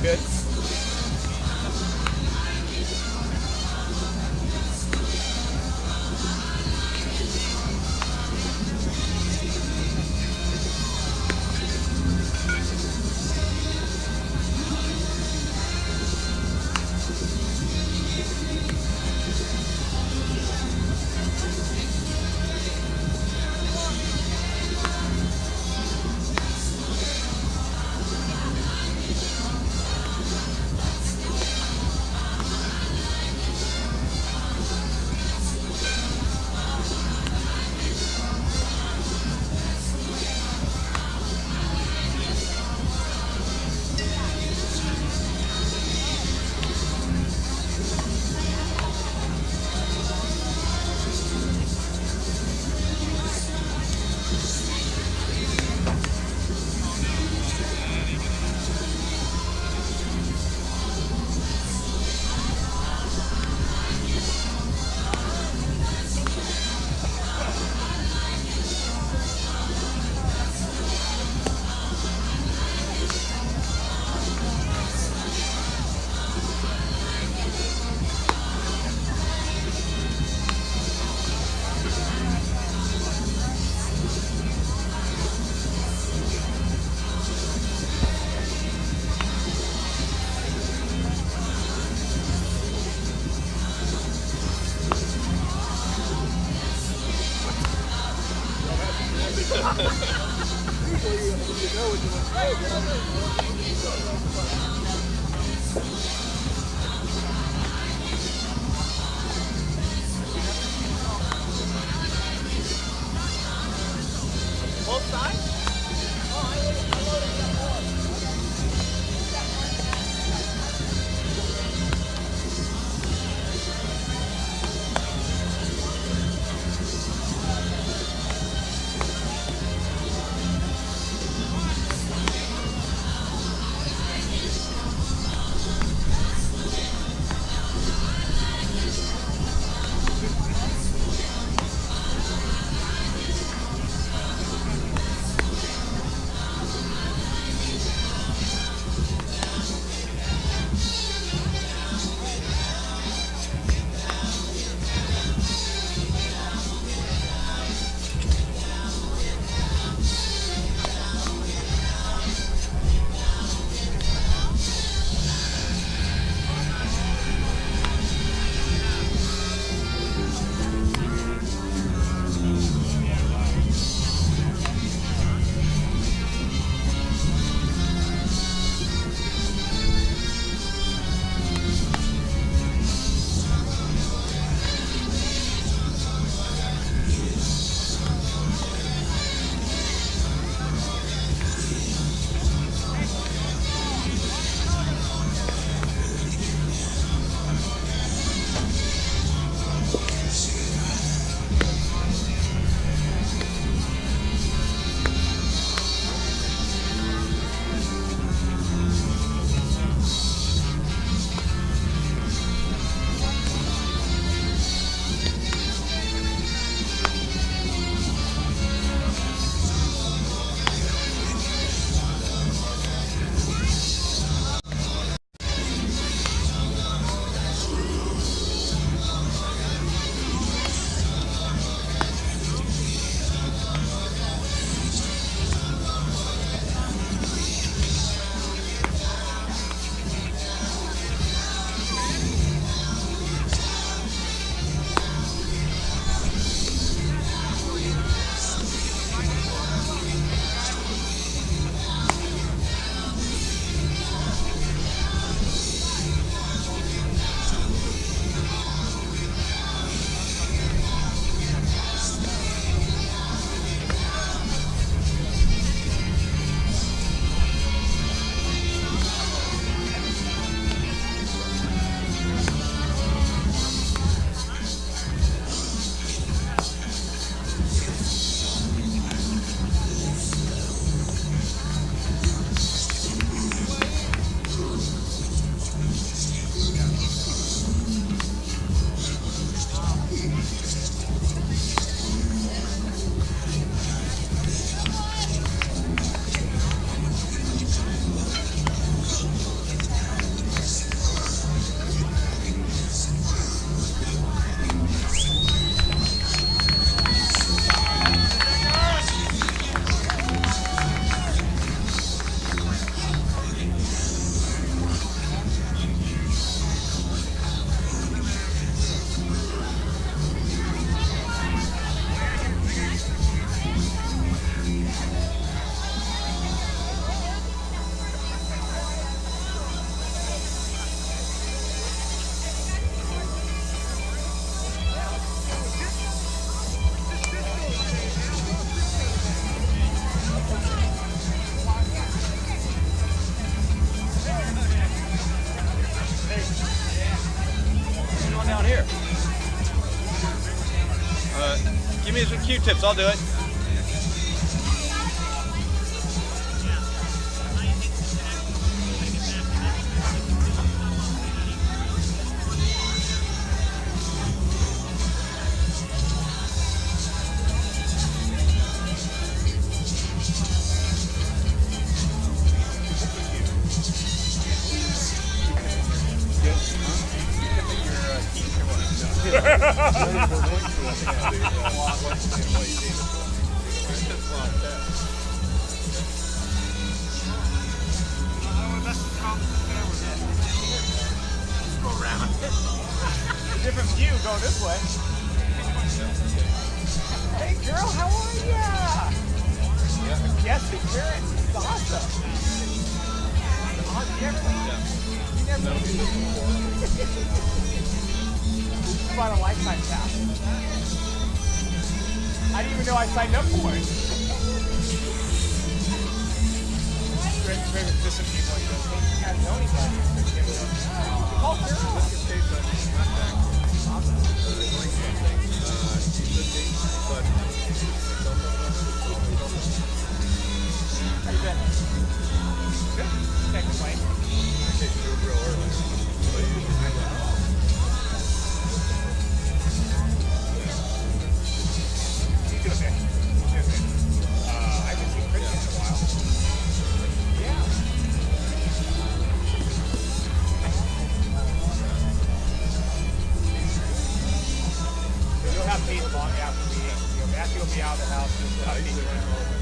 Good. me some Q-tips. I'll do it. Different view going this way. Hey girl, how are ya? Guest appearance is awesome. You never seen this before. This is about a lifetime pass. I didn't even know I signed up for it. There's some people like this. Hey, you guys know anybody? Call girl. How you been? Good. Can't complain. He's good, man. I haven't seen Chris in a while. Yeah. You'll have Pete long after the meeting. Matthew will be out of the house. You'll have Pete around.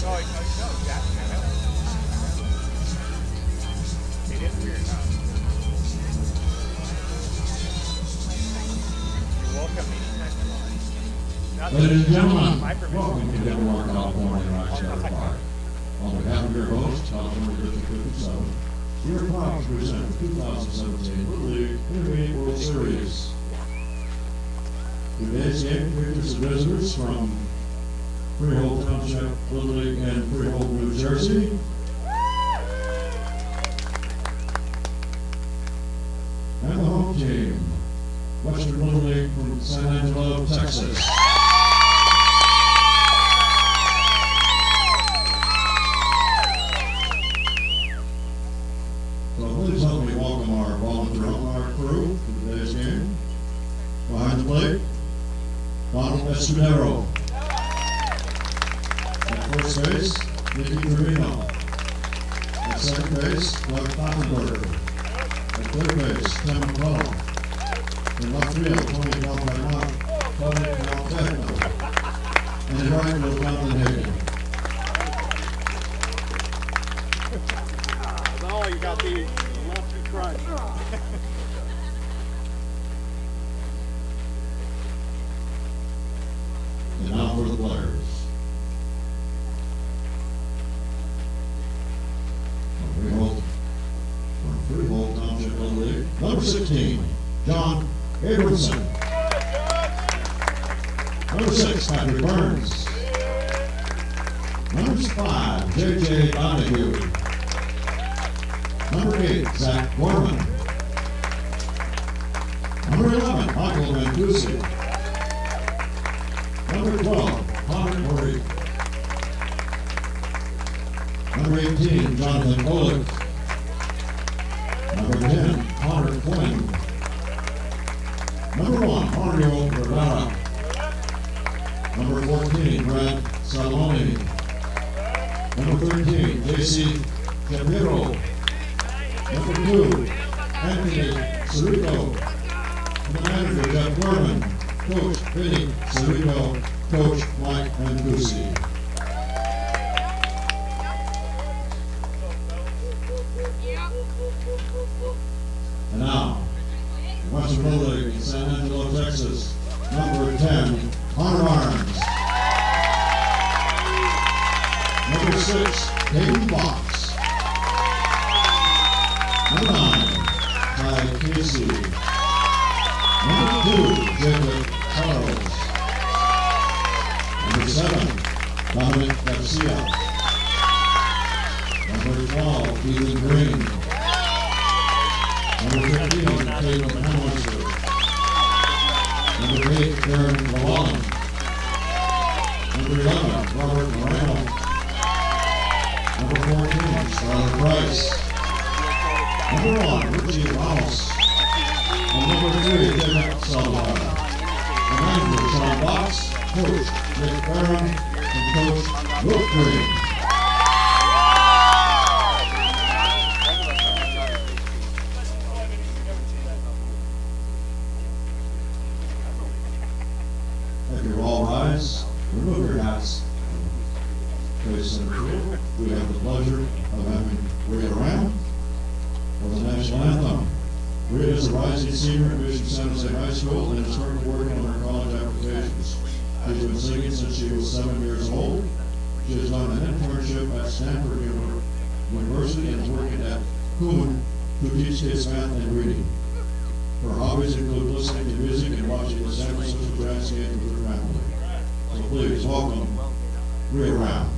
Oh, no, exactly. I know. It is weird, huh? You're welcome anytime you want. Ladies and gentlemen, welcome to Livermore, California, Rochester Park. On behalf of your host, California District 57, we are proud to present the 2017 Little League Intermediate World Series. Today's game features the visitors from Freehold Township, Little League, and Freehold, New Jersey. And the home team, Western Little League from San Angelo, Texas. So please help me welcome our volunteer umpire crew to today's game. Behind the plate, Donald Escudero. At first base, Nicky Trevino. At second base, Doug Pfaffenberger. At third base, Tim McClellan. In left field, Tony Calpagno. And in right field, Jonathan Hagan. Oh, you got the lefty crunch. And now for the players. Freehold Township Little League. Number 16, John Abramson. Number 6, Patrick Burns. Number 5, J.J. Donahue. Number 8, Zach Gorman. Number 11, Michael Mancusi. Number 12, Connor Murray. Number 18, Jonathan Golick. Number 10, Connor Quinn. Number 1, Mario Rivera. Number 14, Brad Saloni. Number 13, J.C. Capiro. Number 2, Anthony Cerrito. The manager, Jeff Gorman. Coach, Vinny Cerrito. Coach, Mike Mancusi. And now, Western Little League in San Angelo, Texas, number 10, Hunter Arms. Number 6, Hayden Fox. Number 9, Ty Casey. Number 2, Jacob Charles. Number 7, Dominic Garcia. Number 12, Ethan Green. Number 15, Aaron Llewellyn. Number 11, Robert Moreno. Number 14, Scarlett Price. Number 1, Richie Ramos. And number 3, Devin Salazar. Reminder, Sean Box, Coach Nick Barron, and Coach Luke Green. If you all rise, remove your hats. Face center field, we have the pleasure of having Rhea Ram for the national anthem. Rhea is a rising senior at Mission San Jose High School and is currently working on her college applications. She's been singing since she was 7 years old. She has done an internship at Stanford University and is working at Kuhn to teach kids math and reading. Her hobbies include listening to music and watching the San Francisco Giants game with her family. So please welcome Rhea Ram.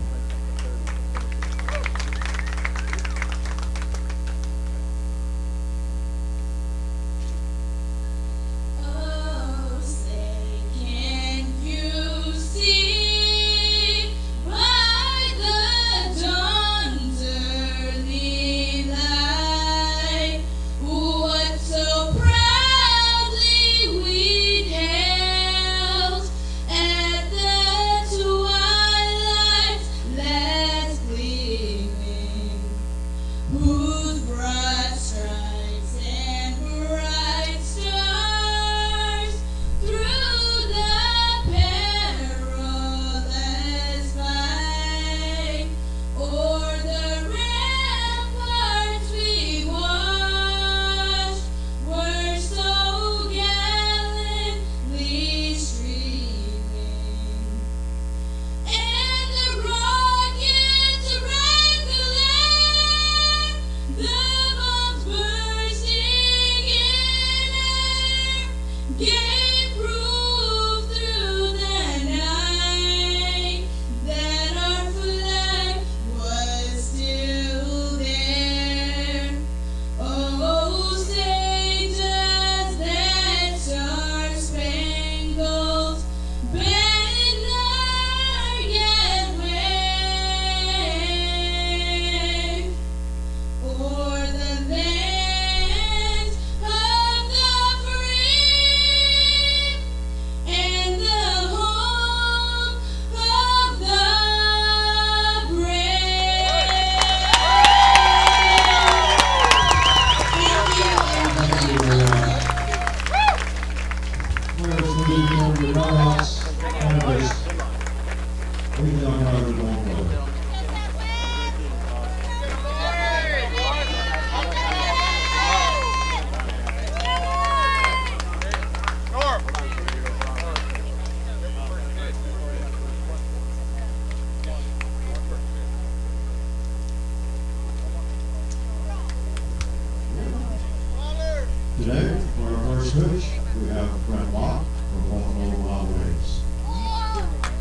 Today, for our first coach, we have Brent Locke from Buffalo Wild Wings.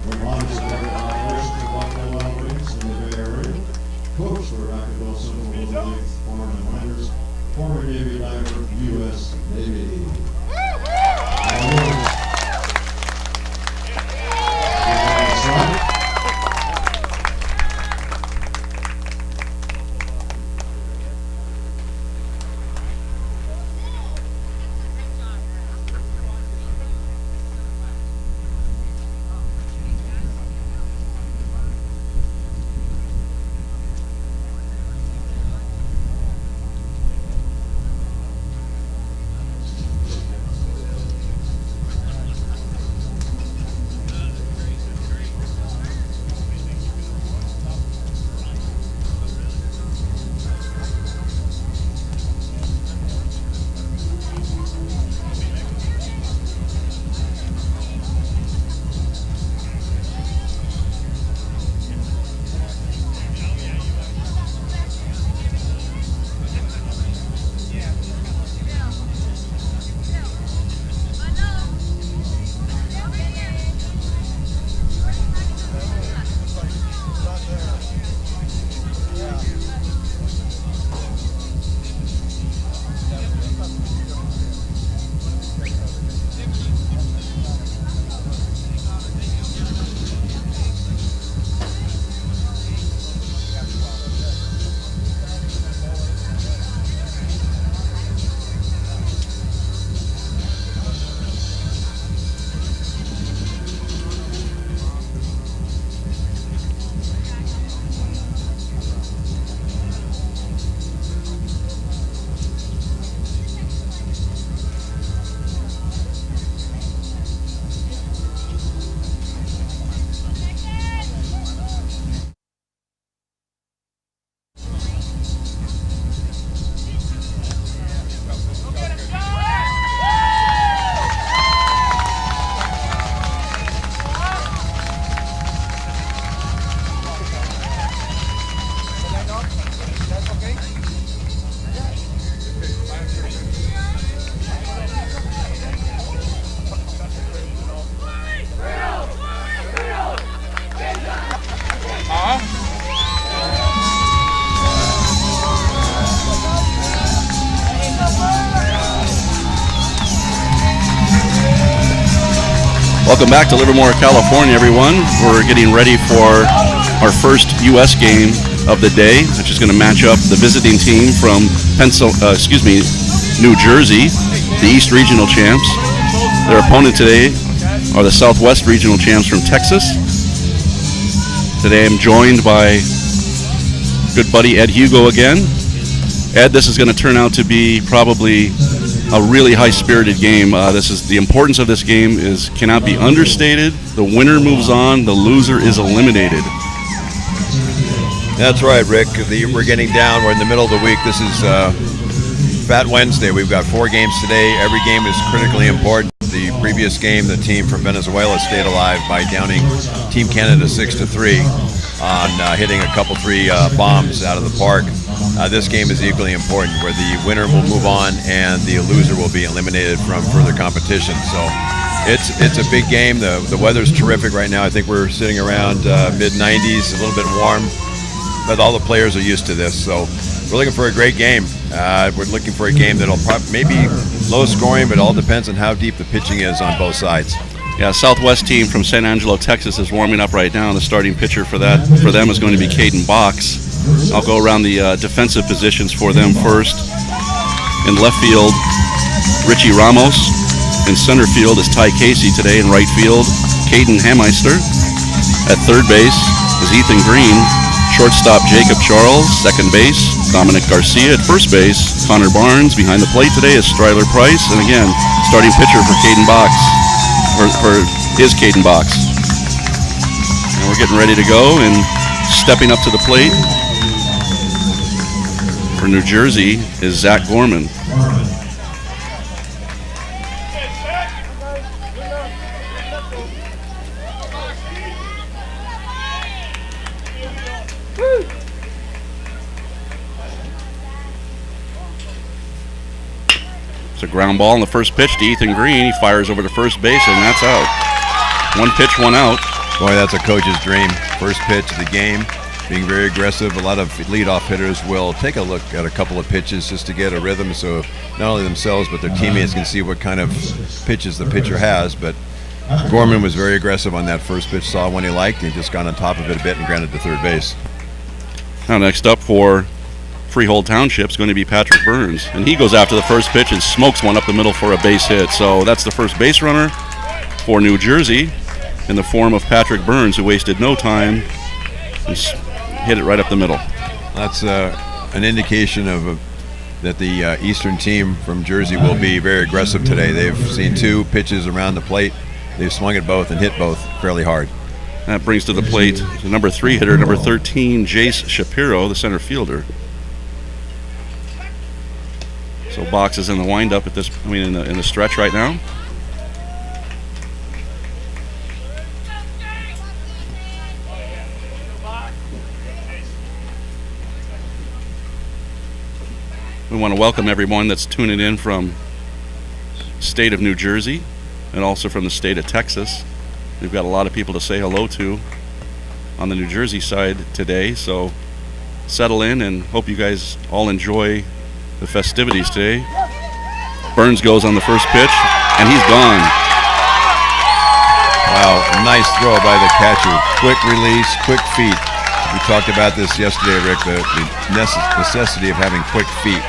Brent Locke is the head of operations of Buffalo Wild Wings in the Bay Area, coach for Vacaville Central Little League Farm and Miners, former Navy diver, U.S. Navy. Welcome back to Livermore, California, everyone. We're getting ready for our first U.S. game of the day, which is going to match up the visiting team from New Jersey, the East Regional champs. Their opponent today are the Southwest Regional champs from Texas. Today I'm joined by good buddy Ed Hugo again. Ed, this is going to turn out to be probably a really high-spirited game. The importance of this game cannot be understated. The winner moves on. The loser is eliminated. That's right, Rick. We're getting down. We're in the middle of the week. This is Fat Wednesday. We've got 4 games today. Every game is critically important. The previous game, the team from Venezuela stayed alive by downing Team Canada 6-3 on hitting a couple 3 bombs out of the park. This game is equally important, where the winner will move on and the loser will be eliminated from further competition. So it's a big game. The weather's terrific right now. I think we're sitting around mid-90s, a little bit warm, but all the players are used to this. So we're looking for a great game. We're looking for a game that'll maybe low scoring, but it all depends on how deep the pitching is on both sides. Yeah, Southwest team from San Angelo, Texas is warming up right now. The starting pitcher for them is going to be Caden Box. I'll go around the defensive positions for them first. In left field, Richie Ramos. In center field is Ty Casey today. In right field, Caden Hameister. At third base is Ethan Green. Shortstop, Jacob Charles. Second base, Dominic Garcia. At first base, Connor Barnes. Behind the plate today is Stryler Price. And again, starting pitcher for Caden Box. Is Caden Box. And we're getting ready to go, and stepping up to the plate for New Jersey is Zach Gorman. It's a ground ball on the first pitch to Ethan Green. He fires over to first base, and that's out. 1 pitch, 1 out. Boy, that's a coach's dream. First pitch of the game, being very aggressive. A lot of leadoff hitters will take a look at a couple of pitches just to get a rhythm, so not only themselves but their teammates can see what kind of pitches the pitcher has. But Gorman was very aggressive on that first pitch, saw one he liked, and just got on top of it a bit and grounded to third base. Now next up for Freehold Township is going to be Patrick Burns, and he goes after the first pitch and smokes one up the middle for a base hit. So that's the first base runner for New Jersey in the form of Patrick Burns, who wasted no time and hit it right up the middle. That's an indication of that the Eastern team from Jersey will be very aggressive today. They've seen 2 pitches around the plate. They've swung at both and hit both fairly hard. That brings to the plate the number 3 hitter, number 13, Jace Shapiro, the center fielder. So Box is in the windup in the stretch right now. We want to welcome everyone that's tuning in from the state of New Jersey and also from the state of Texas. We've got a lot of people to say hello to on the New Jersey side today, so settle in and hope you guys all enjoy the festivities today. Burns goes on the first pitch, and he's gone. Wow, nice throw by the catcher. Quick release, quick feet. We talked about this yesterday, Rick, the necessity of having quick feet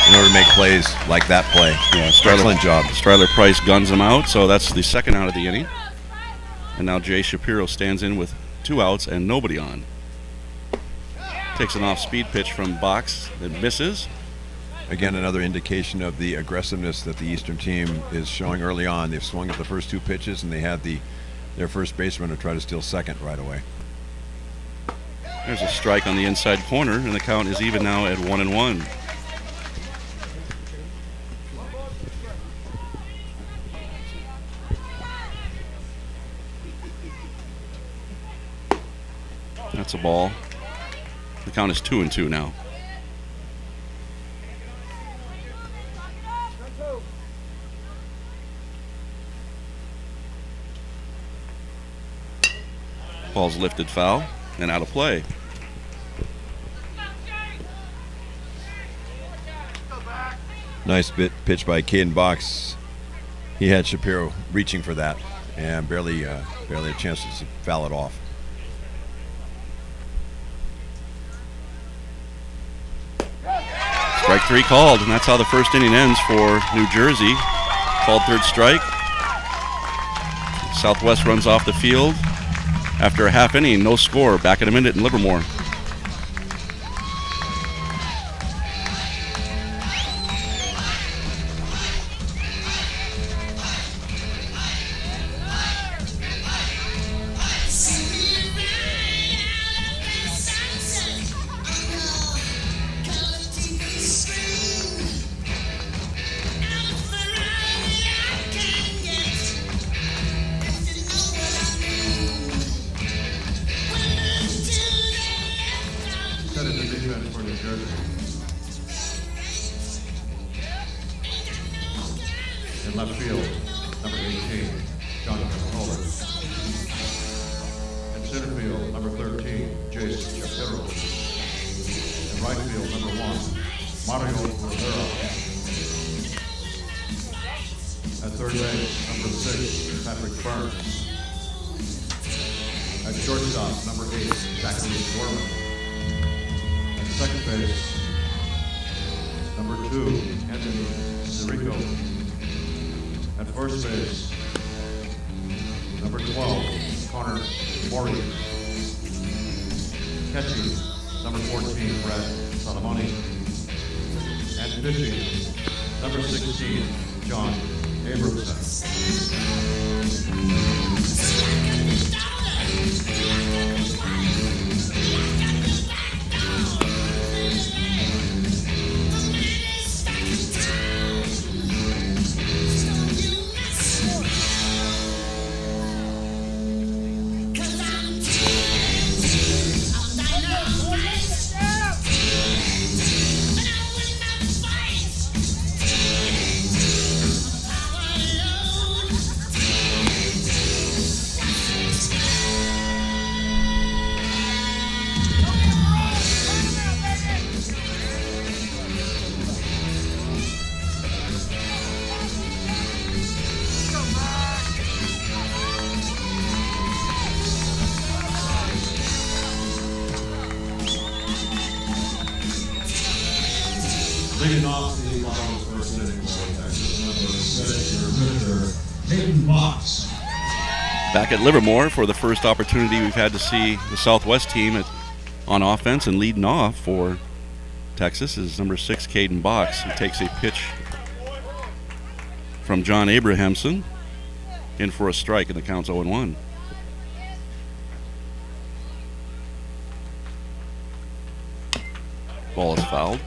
in order to make plays like that play. Yeah, excellent job. Stryler Price guns him out, so that's the second out of the inning. And now Jay Shapiro stands in with 2 outs and nobody on. Takes an off-speed pitch from Box that misses. Again, another indication of the aggressiveness that the Eastern team is showing early on. They've swung at the first 2 pitches, and they had their first base runner try to steal second right away. There's a strike on the inside corner, and the count is even now at 1-1. That's a ball. The count is 2-2 now. Ball's lifted foul and out of play. Nice pitch by Caden Box. He had Shapiro reaching for that. and barely a chance to foul it off. Strike 3 called, and that's how the first inning ends for New Jersey. Called third strike. Southwest runs off the field. After a half inning, no score. Back in a minute in Livermore. In left field, number 18, Jonathan Kohler. In center field, number 13, Jason Shapiro. In right field, number 1, Mario Rivera. At third base, number 6, Patrick Burns. At shortstop, number 8, Zachary Gorman. At second base, number 2, Anthony Zirico. At first base, number 12, Connor Mori. Catching, number 14, Brad Salamoni. And pitching, number 16, John Abramson. Leading off the bottom first inning for Texas, number 6, Peyton Box. Back at Livermore for the first opportunity we've had to see the Southwest team on offense, and leading off for Texas is number 6, Caden Box, who takes a pitch from John Abrahamson in for a strike, and the count's 0-1. Ball is fouled.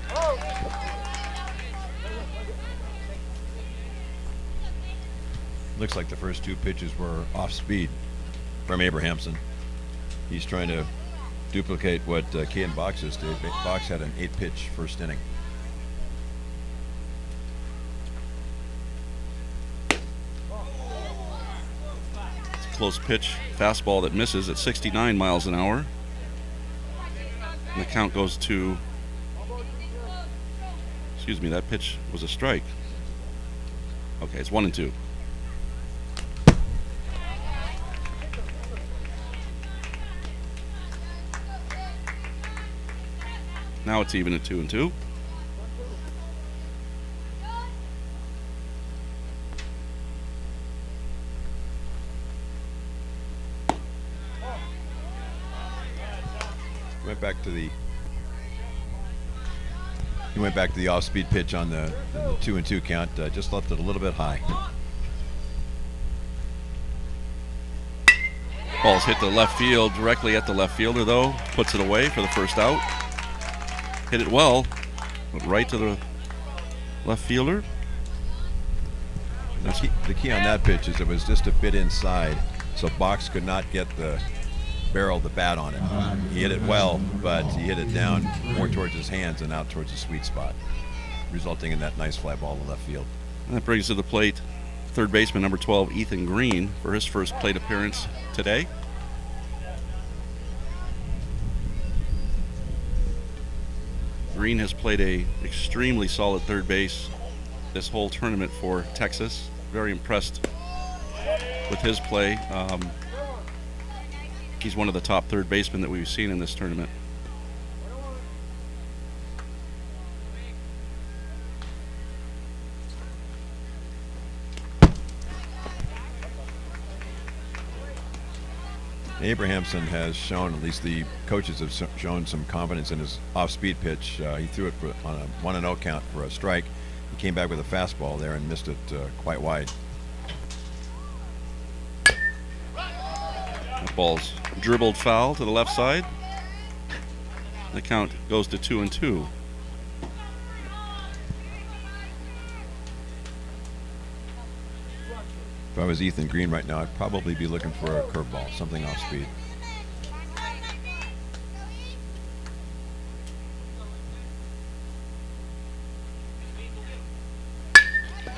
Looks like the first 2 pitches were off speed from Abrahamson. He's trying to duplicate what Kean Box did. Box had an 8-pitch first inning. It's a close pitch, fastball that misses at 69 miles an hour. And the count goes to, excuse me, that pitch was a strike. Okay, it's 1-2. Now it's even at 2-2. He went back to the off-speed pitch on the 2-2 count. Just left it a little bit high. Ball's hit to left field, directly at the left fielder though. Puts it away for the first out. Hit it well, but right to the left fielder. The key on that pitch is it was just a bit inside, so Box could not get the barrel of the bat on it. He hit it well, but he hit it down more towards his hands and out towards the sweet spot, resulting in that nice fly ball in left field. And that brings to the plate third baseman number 12, Ethan Green, for his first plate appearance today. Green has played a extremely solid third base this whole tournament for Texas. Very impressed with his play. He's one of the top third basemen that we've seen in this tournament. Abrahamson has shown, at least the coaches have shown some confidence in his off-speed pitch. He threw it on a 1-0 count for a strike. He came back with a fastball there and missed it quite wide. That ball's dribbled foul to the left side. The count goes to 2-2. If I was Ethan Green right now, I'd probably be looking for a curveball, something off speed.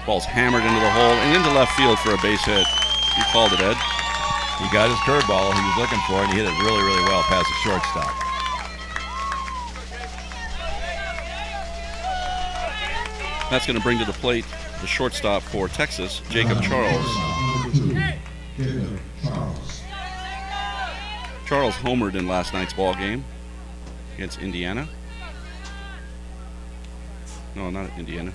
Ball's hammered into the hole and into left field for a base hit. You called it, Ed. He got his curveball he was looking for, and he hit it really, really well past the shortstop. That's going to bring to the plate the shortstop for Texas, Jacob Charles. Charles homered in last night's ball game against Indiana. No, not Indiana.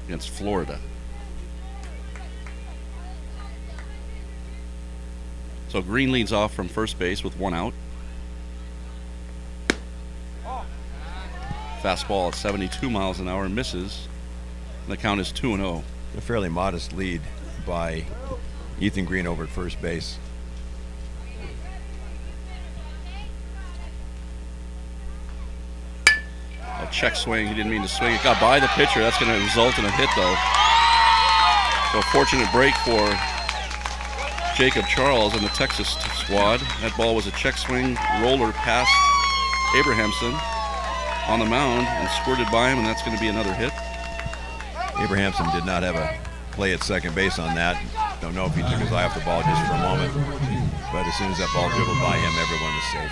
Against Florida. So Green leads off from first base with 1 out. Fastball at 72 miles an hour misses. The count is 2-0. A fairly modest lead by Ethan Green over at first base. A check swing. He didn't mean to swing. It got by the pitcher. That's going to result in a hit, though. So a fortunate break for Jacob Charles and the Texas squad. That ball was a check swing roller past Abrahamson on the mound and squirted by him, and that's going to be another hit. Abrahamson did not have a play at second base on that. Don't know if he took his eye off the ball just for a moment, but as soon as that ball dribbled by him, everyone was safe.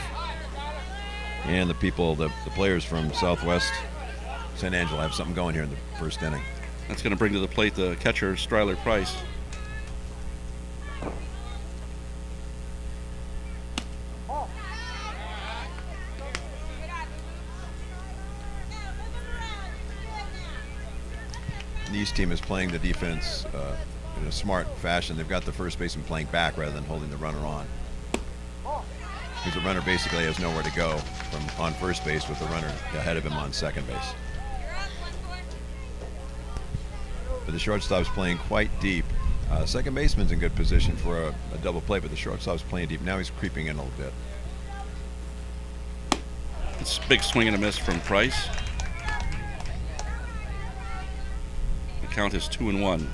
And the people, the players from Southwest San Angelo have something going here in the first inning. That's going to bring to the plate the catcher, Stryler Price. The East team is playing the defense in a smart fashion. They've got the first baseman playing back rather than holding the runner on. Because the runner basically has nowhere to go from on first base with the runner ahead of him on second base. But the shortstop's playing quite deep. Second baseman's in good position for a double play, but the shortstop's playing deep. Now he's creeping in a little bit. It's a big swing and a miss from Price. The count is 2-1.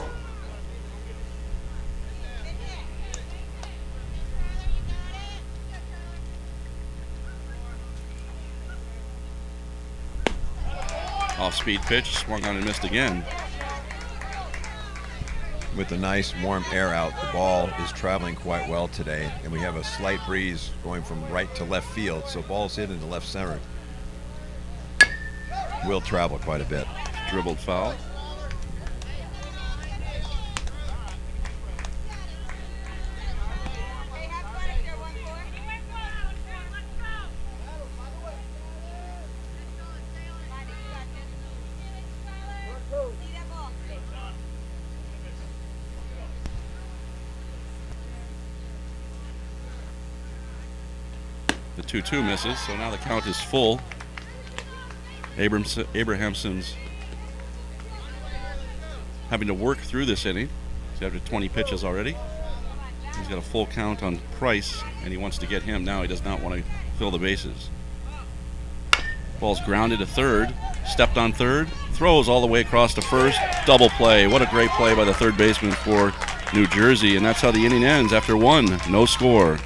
Off-speed pitch, swung on and missed again. With the nice warm air out, the ball is traveling quite well today, and we have a slight breeze going from right to left field, so balls hit into left center will travel quite a bit. Dribbled foul. The 2-2 misses, so now the count is full. Abrahamson's having to work through this inning. He's after 20 pitches already. He's got a full count on Price, and he wants to get him now. He does not want to fill the bases. Ball's grounded to third, stepped on third, throws all the way across to first. Double play. What a great play by the third baseman for New Jersey, and that's how the inning ends after 1, no score.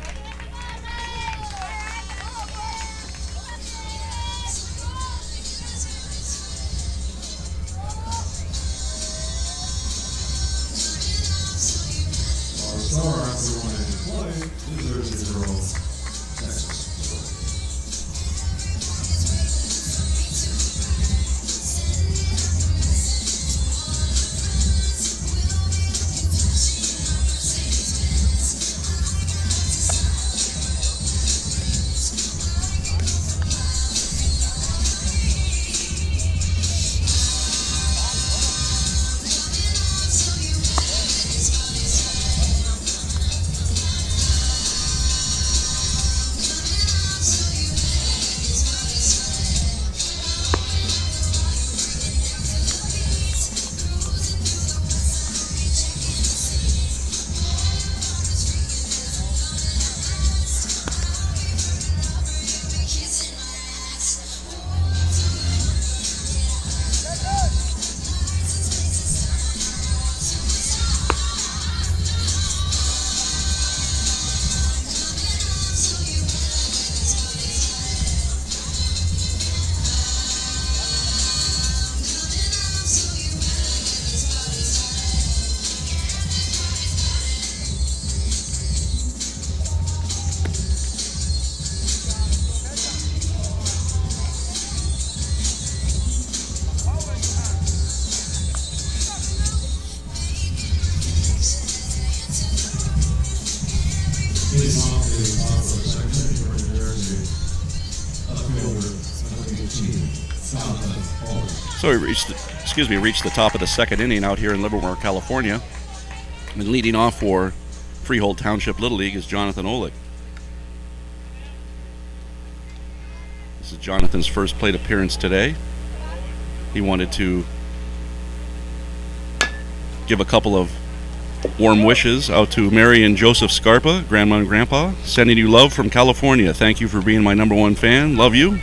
So we reached the top of the second inning out here in Livermore, California. And leading off for Freehold Township Little League is Jonathan Olick. This is Jonathan's first plate appearance today. He wanted to give a couple of warm wishes out to Mary and Joseph Scarpa, Grandma and Grandpa. Sending you love from California. Thank you for being my #1 fan. Love you.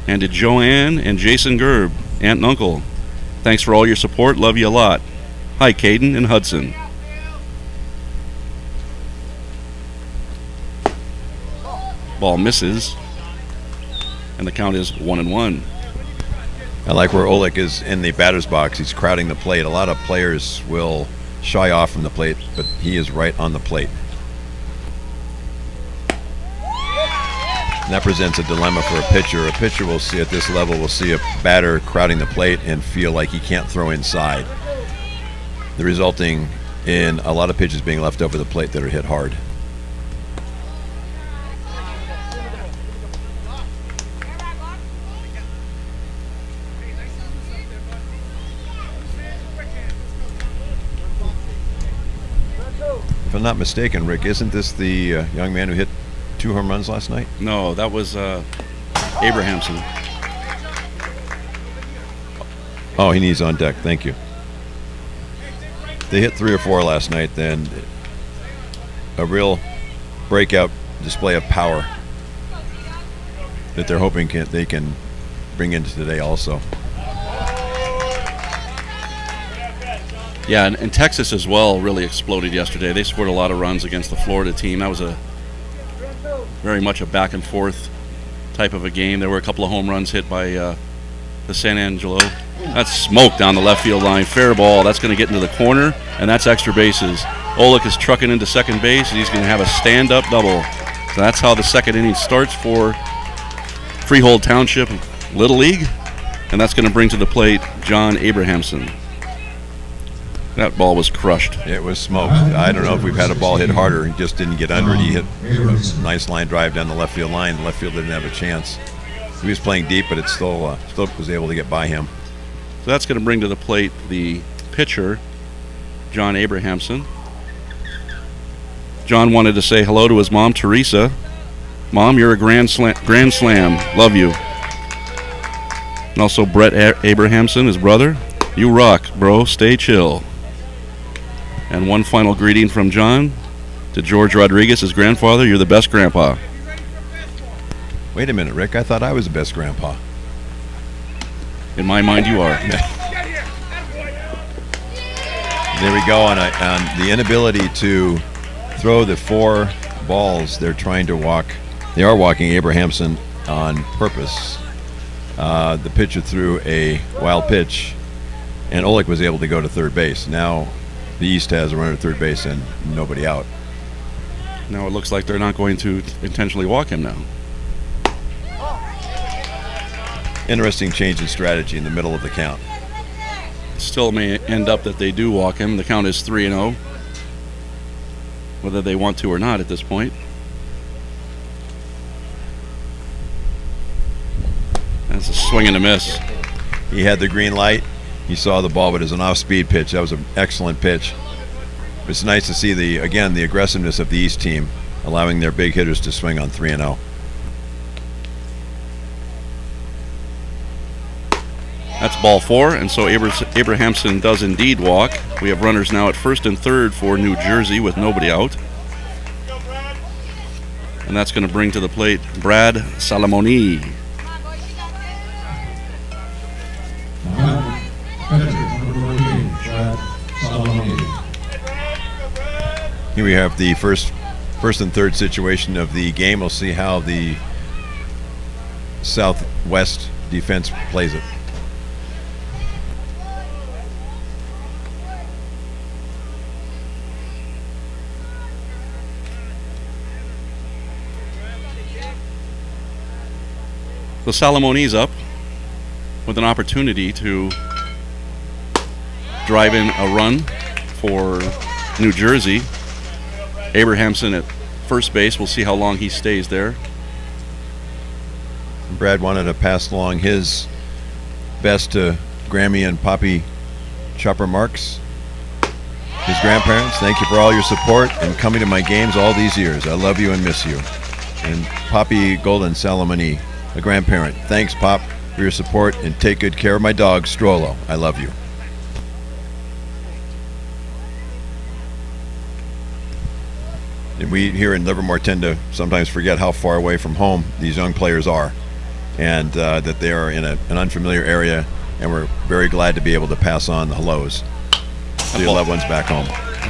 And to Joanne and Jason Gerb, Aunt and Uncle. Thanks for all your support. Love you a lot. Hi, Caden and Hudson. Ball misses. And the count is 1-1. I like where Olick is in the batter's box. He's crowding the plate. A lot of players will shy off from the plate, but he is right on the plate. And that presents a dilemma for a pitcher. A pitcher will see at this level, will see a batter crowding the plate and feel like he can't throw inside. The resulting in a lot of pitches being left over the plate that are hit hard. If I'm not mistaken, Rick, isn't this the young man who hit 2 home runs last night? No, that was Abrahamson. Oh, he's on deck. Thank you. They hit 3 or 4 last night, then a real breakout display of power that they're hoping they can bring into today also. Yeah, and Texas as well really exploded yesterday. They scored a lot of runs against the Florida team. That was very much a back and forth type of a game. There were a couple of home runs hit by the San Angelo. That's smoke down the left field line. Fair ball. That's going to get into the corner, and that's extra bases. Olick is trucking into second base, and he's going to have a stand-up double. So that's how the second inning starts for Freehold Township Little League, and that's going to bring to the plate John Abrahamson. That ball was crushed. It was smoked. I don't know if we've had a ball hit harder. He just didn't get under it. He hit a nice line drive down the left field line. The left field didn't have a chance. He was playing deep, but it still was able to get by him. So that's going to bring to the plate the pitcher, John Abrahamson. John wanted to say hello to his mom, Teresa. Mom, you're a grand slam. Love you. And also Brett Abrahamson, his brother. You rock, bro. Stay chill. And one final greeting from John to George Rodriguez, his grandfather. You're the best grandpa. Wait a minute, Rick. I thought I was the best grandpa. In my mind, you are. There we go. On the inability to throw the 4 balls, they're trying to walk. They are walking Abrahamson on purpose. The pitcher threw a wild pitch, and Olick was able to go to third base. Now the East has a runner at third base and nobody out. Now it looks like they're not going to intentionally walk him now. Interesting change in strategy in the middle of the count. Still may end up that they do walk him. The count is 3-0. Whether they want to or not at this point. That's a swing and a miss. He had the green light. He saw the ball, but it was an off-speed pitch. That was an excellent pitch. It's nice to see the aggressiveness of the East team, allowing their big hitters to swing on 3-0. That's ball 4, and so Abrahamson does indeed walk. We have runners now at first and third for New Jersey with nobody out. And that's going to bring to the plate Brad Salamoni. Here we have the first and third situation of the game. We'll see how the Southwest defense plays it. So Salamoni's up with an opportunity to drive in a run for New Jersey. Abrahamson at first base. We'll see how long he stays there. Brad wanted to pass along his best to Grammy and Poppy Chopper Marks, his grandparents. Thank you for all your support and coming to my games all these years. I love you and miss you. And Poppy Golden Salamani, a grandparent. Thanks, Pop, for your support, and take good care of my dog, Strollo. I love you. And we here in Livermore tend to sometimes forget how far away from home these young players are, and that they are in an unfamiliar area, and we're very glad to be able to pass on the hellos to your loved ones back home.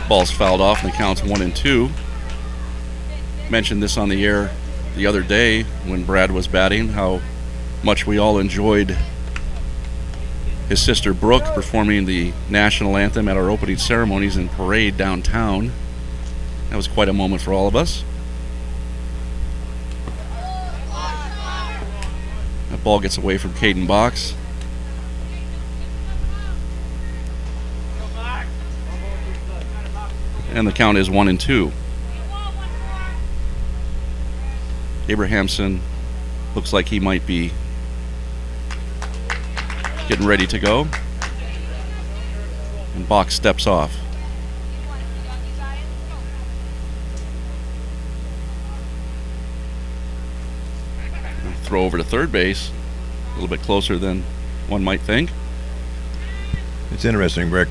Ball's fouled off and the count's 1-2. Mentioned this on the air the other day when Brad was batting, how much we all enjoyed his sister Brooke performing the national anthem at our opening ceremonies and parade downtown. That was quite a moment for all of us. That ball gets away from Caden Box. And the count is 1-2. Abrahamson looks like he might be getting ready to go. And Box steps off. Throw over to third base, a little bit closer than one might think. It's interesting, Rick.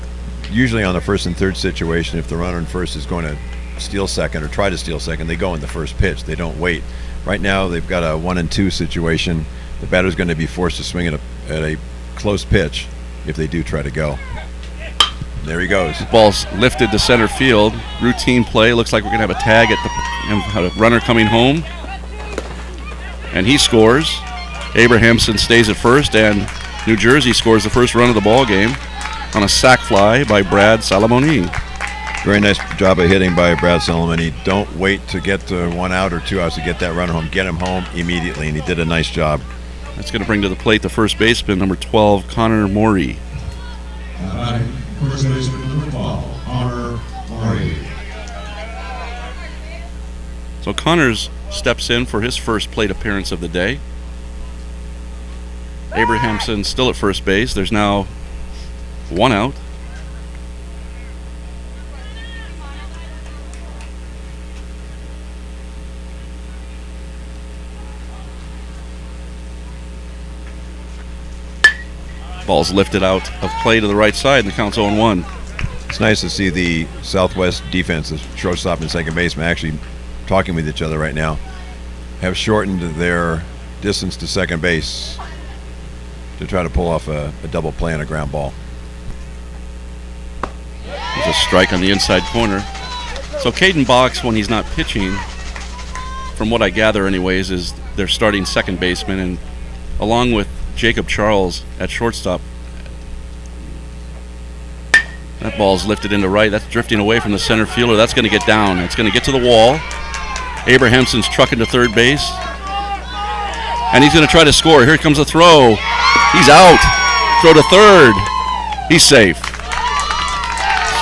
Usually on the first and third situation, if the runner in first is going to steal second or try to steal second, they go in the first pitch. They don't wait. Right now, they've got a 1-2 situation. The batter's going to be forced to swing at a close pitch if they do try to go. There he goes. Ball's lifted to center field. Routine play. Looks like we're going to have a tag at the runner coming home. And he scores. Abrahamson stays at first, and New Jersey scores the first run of the ball game on a sac fly by Brad Salamoni. Very nice job of hitting by Brad Salamoni. Don't wait to get to 1 out or 2 outs to get that runner home. Get him home immediately, and he did a nice job. That's going to bring to the plate the first baseman, number 12, Connor Morey. First baseman number 12, Connor Morey. So Connors steps in for his first plate appearance of the day. Abrahamson still at first base. There's now 1 out. Ball's lifted out of play to the right side, and the count's 0-1. It's nice to see the Southwest defense, the shortstop and second baseman, actually talking with each other right now, have shortened their distance to second base to try to pull off a double play on a ground ball. There's a strike on the inside corner. So Caden Box, when he's not pitching, from what I gather anyways, is their starting second baseman, and along with Jacob Charles at shortstop. That ball's lifted into right. That's drifting away from the center fielder. That's going to get down. It's going to get to the wall. Abrahamson's trucking to third base. And he's going to try to score. Here comes a throw. He's out. Throw to third. He's safe.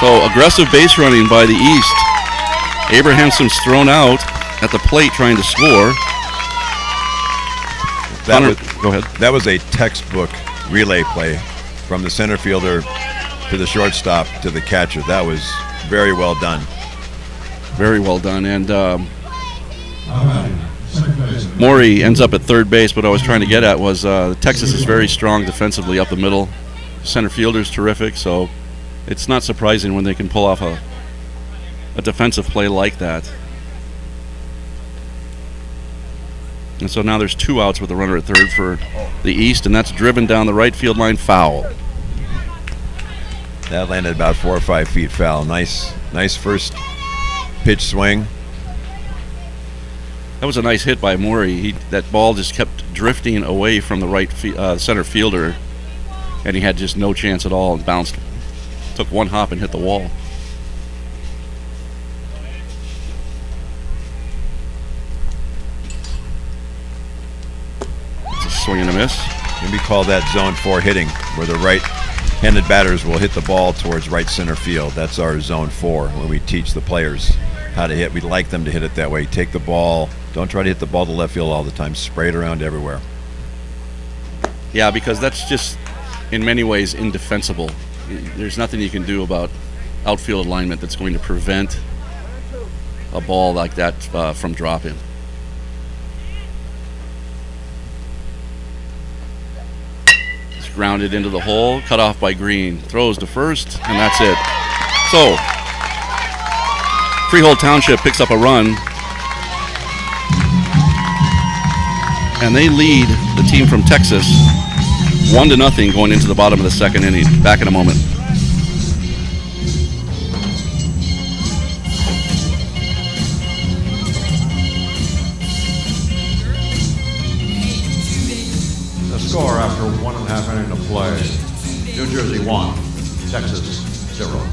So aggressive base running by the East. Abrahamson's thrown out at the plate trying to score. Go ahead. That was a textbook relay play from the center fielder to the shortstop to the catcher. That was very well done. Very well done. And Morey ends up at third base. What I was trying to get at was Texas is very strong defensively up the middle. Center fielder's terrific, so it's not surprising when they can pull off a defensive play like that. And so now there's 2 outs with a runner at third for the East, and that's driven down the right field line foul. That landed about 4 or 5 feet foul. Nice first pitch swing. That was a nice hit by Morey. That ball just kept drifting away from the right center fielder, and he had just no chance at all and bounced. Took 1 hop and hit the wall. Swing and a miss. And we call that zone 4 hitting, where the right-handed batters will hit the ball towards right center field. That's our zone 4, where we teach the players how to hit. We'd like them to hit it that way. Take the ball. Don't try to hit the ball to left field all the time. Spray it around everywhere. Yeah, because that's just in many ways indefensible. There's nothing you can do about outfield alignment that's going to prevent a ball like that from dropping. It's grounded into the hole, cut off by Green. Throws to first, and that's it. So, Freehold Township picks up a run, and they lead the team from Texas 1-0 going into the bottom of the second inning. Back in a moment. The score after 1.5 innings of play, New Jersey 1, Texas 0.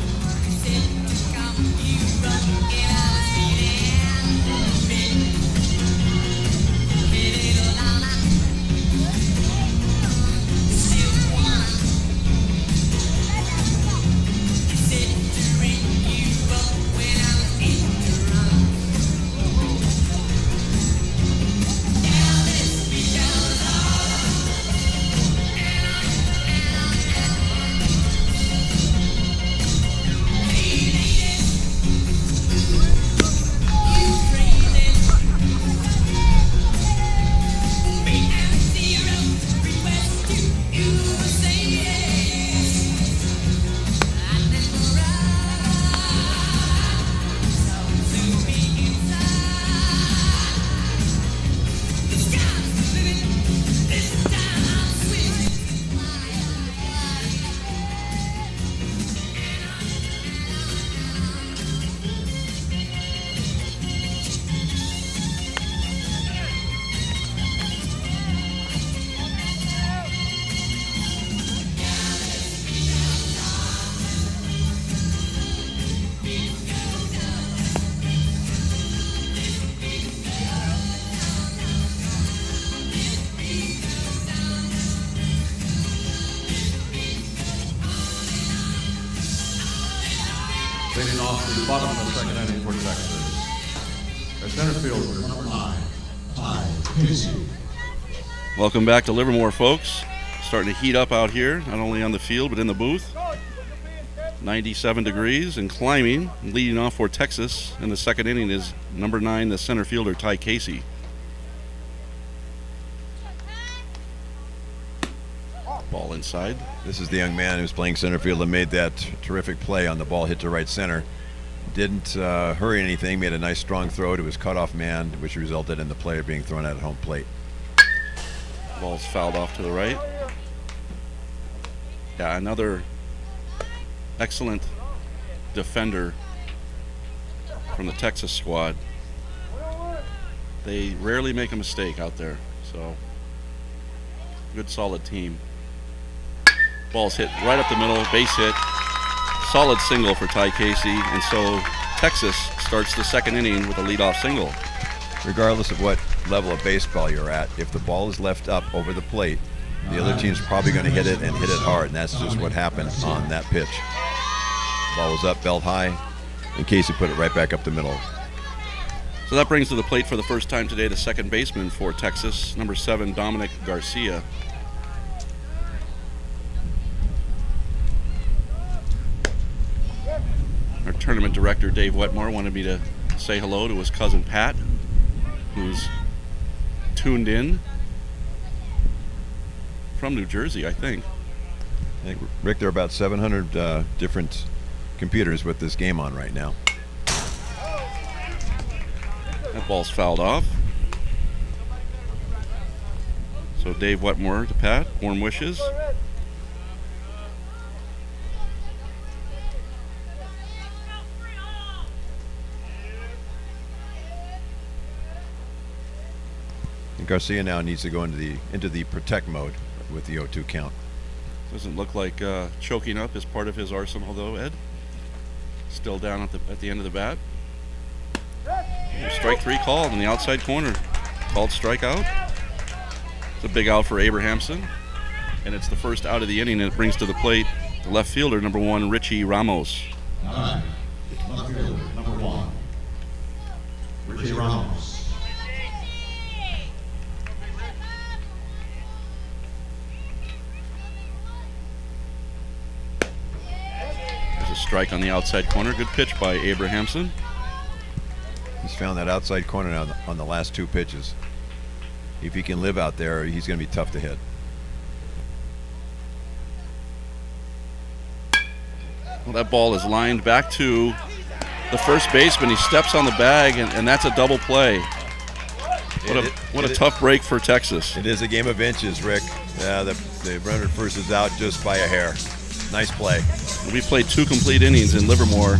Leading off the bottom of the second inning for Texas. Their center fielder, number 9, Ty Casey. Welcome back to Livermore, folks. Starting to heat up out here, not only on the field but in the booth. 97 degrees and climbing. Leading off for Texas in the second inning is number 9, the center fielder, Ty Casey. Ball inside. This is the young man who's playing center field and made that terrific play on the ball hit to right center. Didn't hurry anything, made a nice strong throw to his cutoff man, which resulted in the player being thrown out at home plate. Ball's fouled off to the right. Yeah, another excellent defender from the Texas squad. They rarely make a mistake out there, so good solid team. Ball's hit right up the middle, base hit. Solid single for Ty Casey, and so Texas starts the second inning with a leadoff single. Regardless of what level of baseball you're at, if the ball is left up over the plate, the other team's probably going to hit it and hit it hard, and that's just what happened on that pitch. Ball was up, belt high, and Casey put it right back up the middle. So that brings to the plate for the first time today the second baseman for Texas, number 7, Dominic Garcia. Our tournament director, Dave Wetmore, wanted me to say hello to his cousin Pat, who's tuned in from New Jersey, I think. Rick, there are about 700 different computers with this game on right now. That ball's fouled off. So Dave Wetmore to Pat, warm wishes. And Garcia now needs to go into the protect mode with the 0-2 count. Doesn't look like choking up is part of his arsenal, though, Ed. Still down at the end of the bat. Strike 3 called in the outside corner. Called strikeout. It's a big out for Abrahamson. And it's the first out of the inning, and it brings to the plate the left fielder, number 1, Richie Ramos. All right, left fielder, number 1, Richie Ramos. strike on the outside corner. Good pitch by Abrahamson. He's found that outside corner now on the last 2 pitches. If he can live out there, he's going to be tough to hit. Well, that ball is lined back to the first baseman. He steps on the bag, and that's a double play. What a tough break for Texas. It is a game of inches, Rick. The runner at first is out just by a hair. Nice play. We played 2 complete innings in Livermore,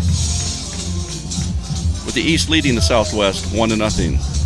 with the East leading the Southwest 1-0.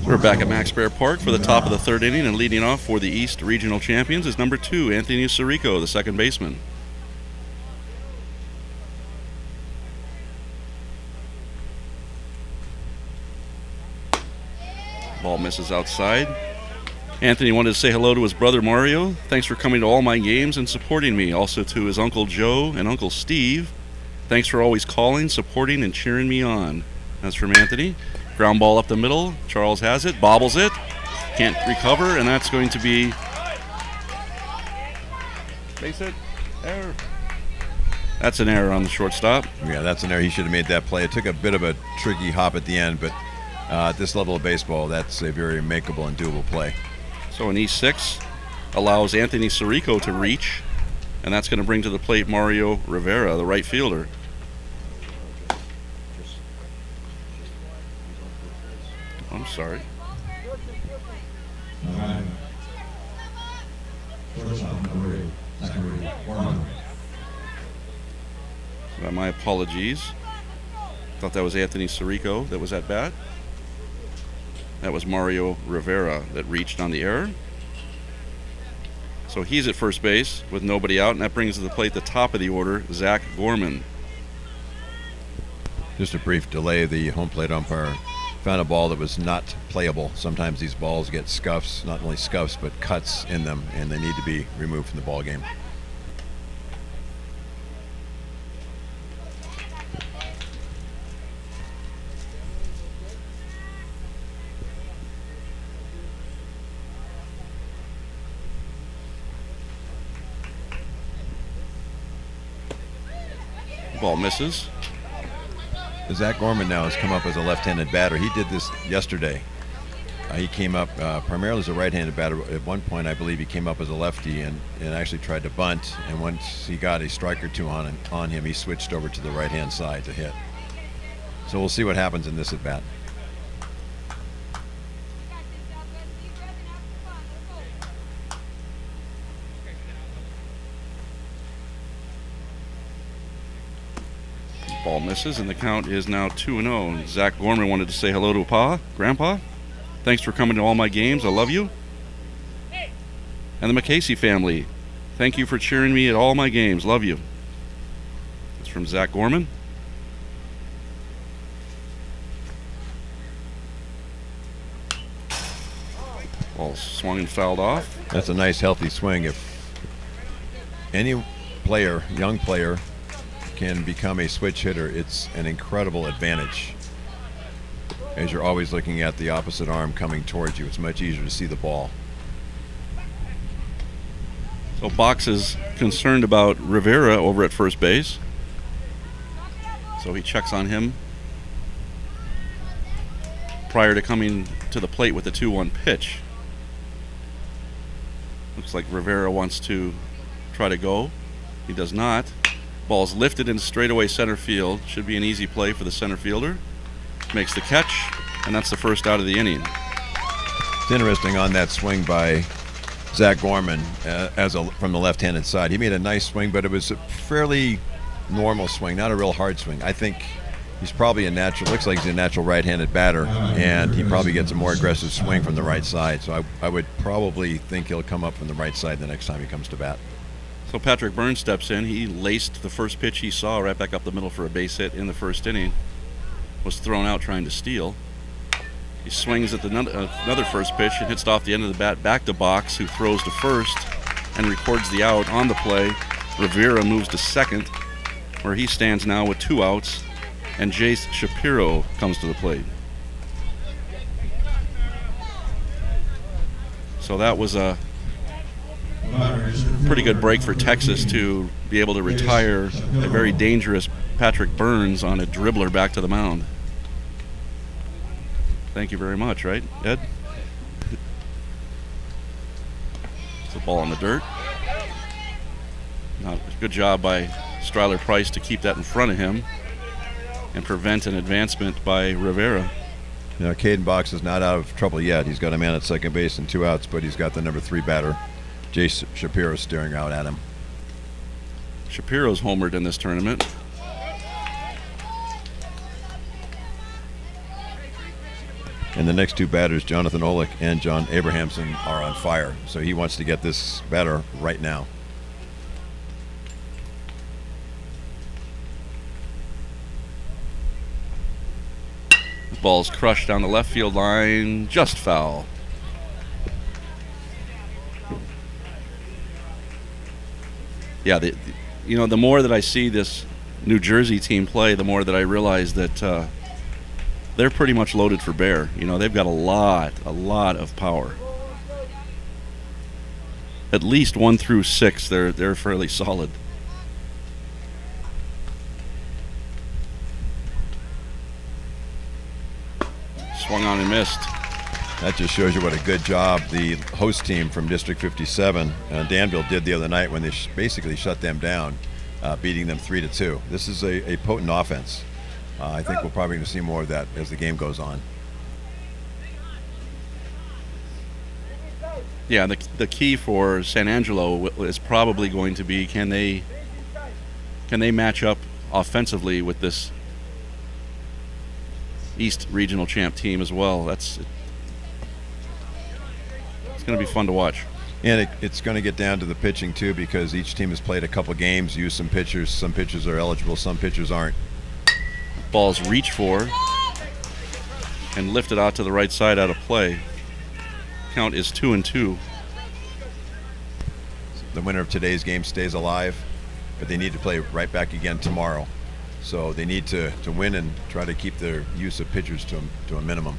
We're back at Max Bear Park for the top of the 3rd inning, and leading off for the East Regional Champions is number 2, Anthony Sirico, the second baseman. Ball misses outside. Anthony wanted to say hello to his brother Mario. Thanks for coming to all my games and supporting me. Also to his Uncle Joe and Uncle Steve. Thanks for always calling, supporting, and cheering me on. That's from Anthony. Ground ball up the middle. Charles has it, bobbles it, can't recover, and that's going to be base hit, error. That's an error on the shortstop. Yeah, that's an error. He should have made that play. It took a bit of a tricky hop at the end, but at this level of baseball, that's a very makeable and doable play. So an E6 allows Anthony Sirico to reach, and that's going to bring to the plate Mario Rivera, the right fielder. I'm sorry. My apologies. Thought that was Anthony Sirico that was at bat. That was Mario Rivera that reached on the error. So he's at first base with nobody out, and that brings to the plate the top of the order, Zach Gorman. Just a brief delay. The home plate umpire found a ball that was not playable. Sometimes these balls get scuffs, not only scuffs, but cuts in them, and they need to be removed from the ball game. Ball misses. Zach Gorman now has come up as a left-handed batter. He did this yesterday. He came up primarily as a right-handed batter. At one point, I believe he came up as a lefty and actually tried to bunt. And once he got a strike or two on him, he switched over to the right-hand side to hit. So we'll see what happens in this at-bat. Ball misses, and the count is now 2-0. Zach Gorman wanted to say hello to Grandpa. Thanks for coming to all my games. I love you. And the McCasey family. Thank you for cheering me at all my games. Love you. That's from Zach Gorman. Ball swung and fouled off. That's a nice, healthy swing. If any player, young player, can become a switch hitter, it's an incredible advantage. as you're always looking at the opposite arm coming towards you. It's much easier to see the ball. So Box is concerned about Rivera over at first base. So he checks on him prior to coming to the plate with the 2-1 pitch. Looks like Rivera wants to try to go. He does not. Ball's lifted into straightaway center field. Should be an easy play for the center fielder. Makes the catch, and that's the first out of the inning. It's interesting on that swing by Zach Gorman from the left-handed side. He made a nice swing, but it was a fairly normal swing, not a real hard swing. I think he's probably looks like he's a natural right-handed batter, and he probably gets a more aggressive swing from the right side. So I would probably think he'll come up from the right side the next time he comes to bat. So Patrick Burns steps in. He laced the first pitch he saw right back up the middle for a base hit in the first inning. Was thrown out trying to steal. He swings at another first pitch and hits it off the end of the bat back to Box, who throws to first and records the out on the play. Rivera moves to second, where he stands now with 2 outs, and Jace Shapiro comes to the plate. So that was a pretty good break for Texas to be able to retire a very dangerous Patrick Burns on a dribbler back to the mound. Thank you very much, right, Ed? It's a ball in the dirt. Good job by Stryler Price to keep that in front of him and prevent an advancement by Rivera. Now, Caden Box is not out of trouble yet. He's got a man at second base and 2 outs, but he's got the number 3 batter, Jace Shapiro, staring out at him. Shapiro's homered in this tournament. And the next 2 batters, Jonathan Olick and John Abrahamson, are on fire. So he wants to get this batter right now. The ball's crushed down the left field line, just foul. Yeah, the more that I see this New Jersey team play, the more that I realize that they're pretty much loaded for bear. They've got a lot of power. At least 1 through 6, they're fairly solid. Swung on and missed. That just shows you what a good job the host team from District 57, Danville, did the other night when they basically shut them down, beating them 3-2. This is a potent offense. I think we're probably going to see more of that as the game goes on. Yeah, the key for San Angelo is probably going to be can they match up offensively with this East Regional Champ team as well. It's going to be fun to watch. And it's going to get down to the pitching too, because each team has played a couple games, used some pitchers. Some pitchers are eligible, some pitchers aren't. Ball's reached for and lifted out to the right side out of play. Count is 2-2. The winner of today's game stays alive, but they need to play right back again tomorrow. So they need to win and try to keep their use of pitchers to a minimum.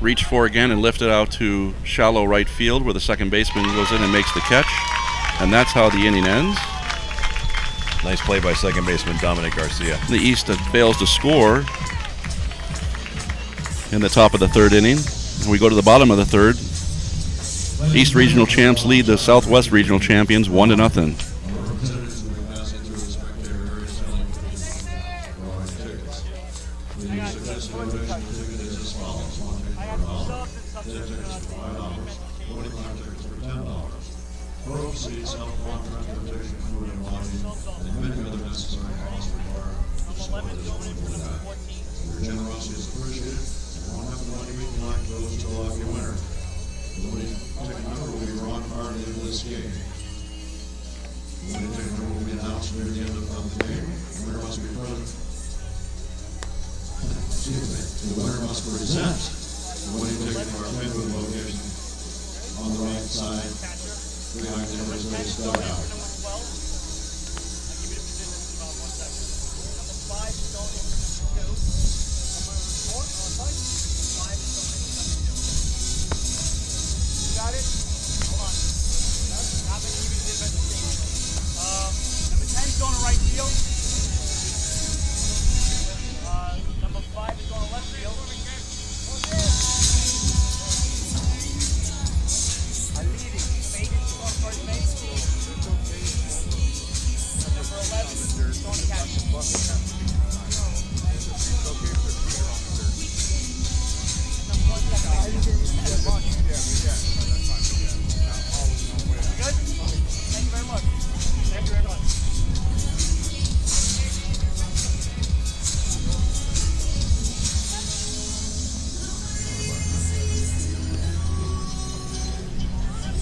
Reach for again and lifted out to shallow right field, where the second baseman goes in and makes the catch. And that's how the inning ends. Nice play by second baseman Dominic Garcia. The East fails to score in the top of the 3rd inning. We go to the bottom of the 3rd. East Regional Champs lead the Southwest Regional Champions 1-0.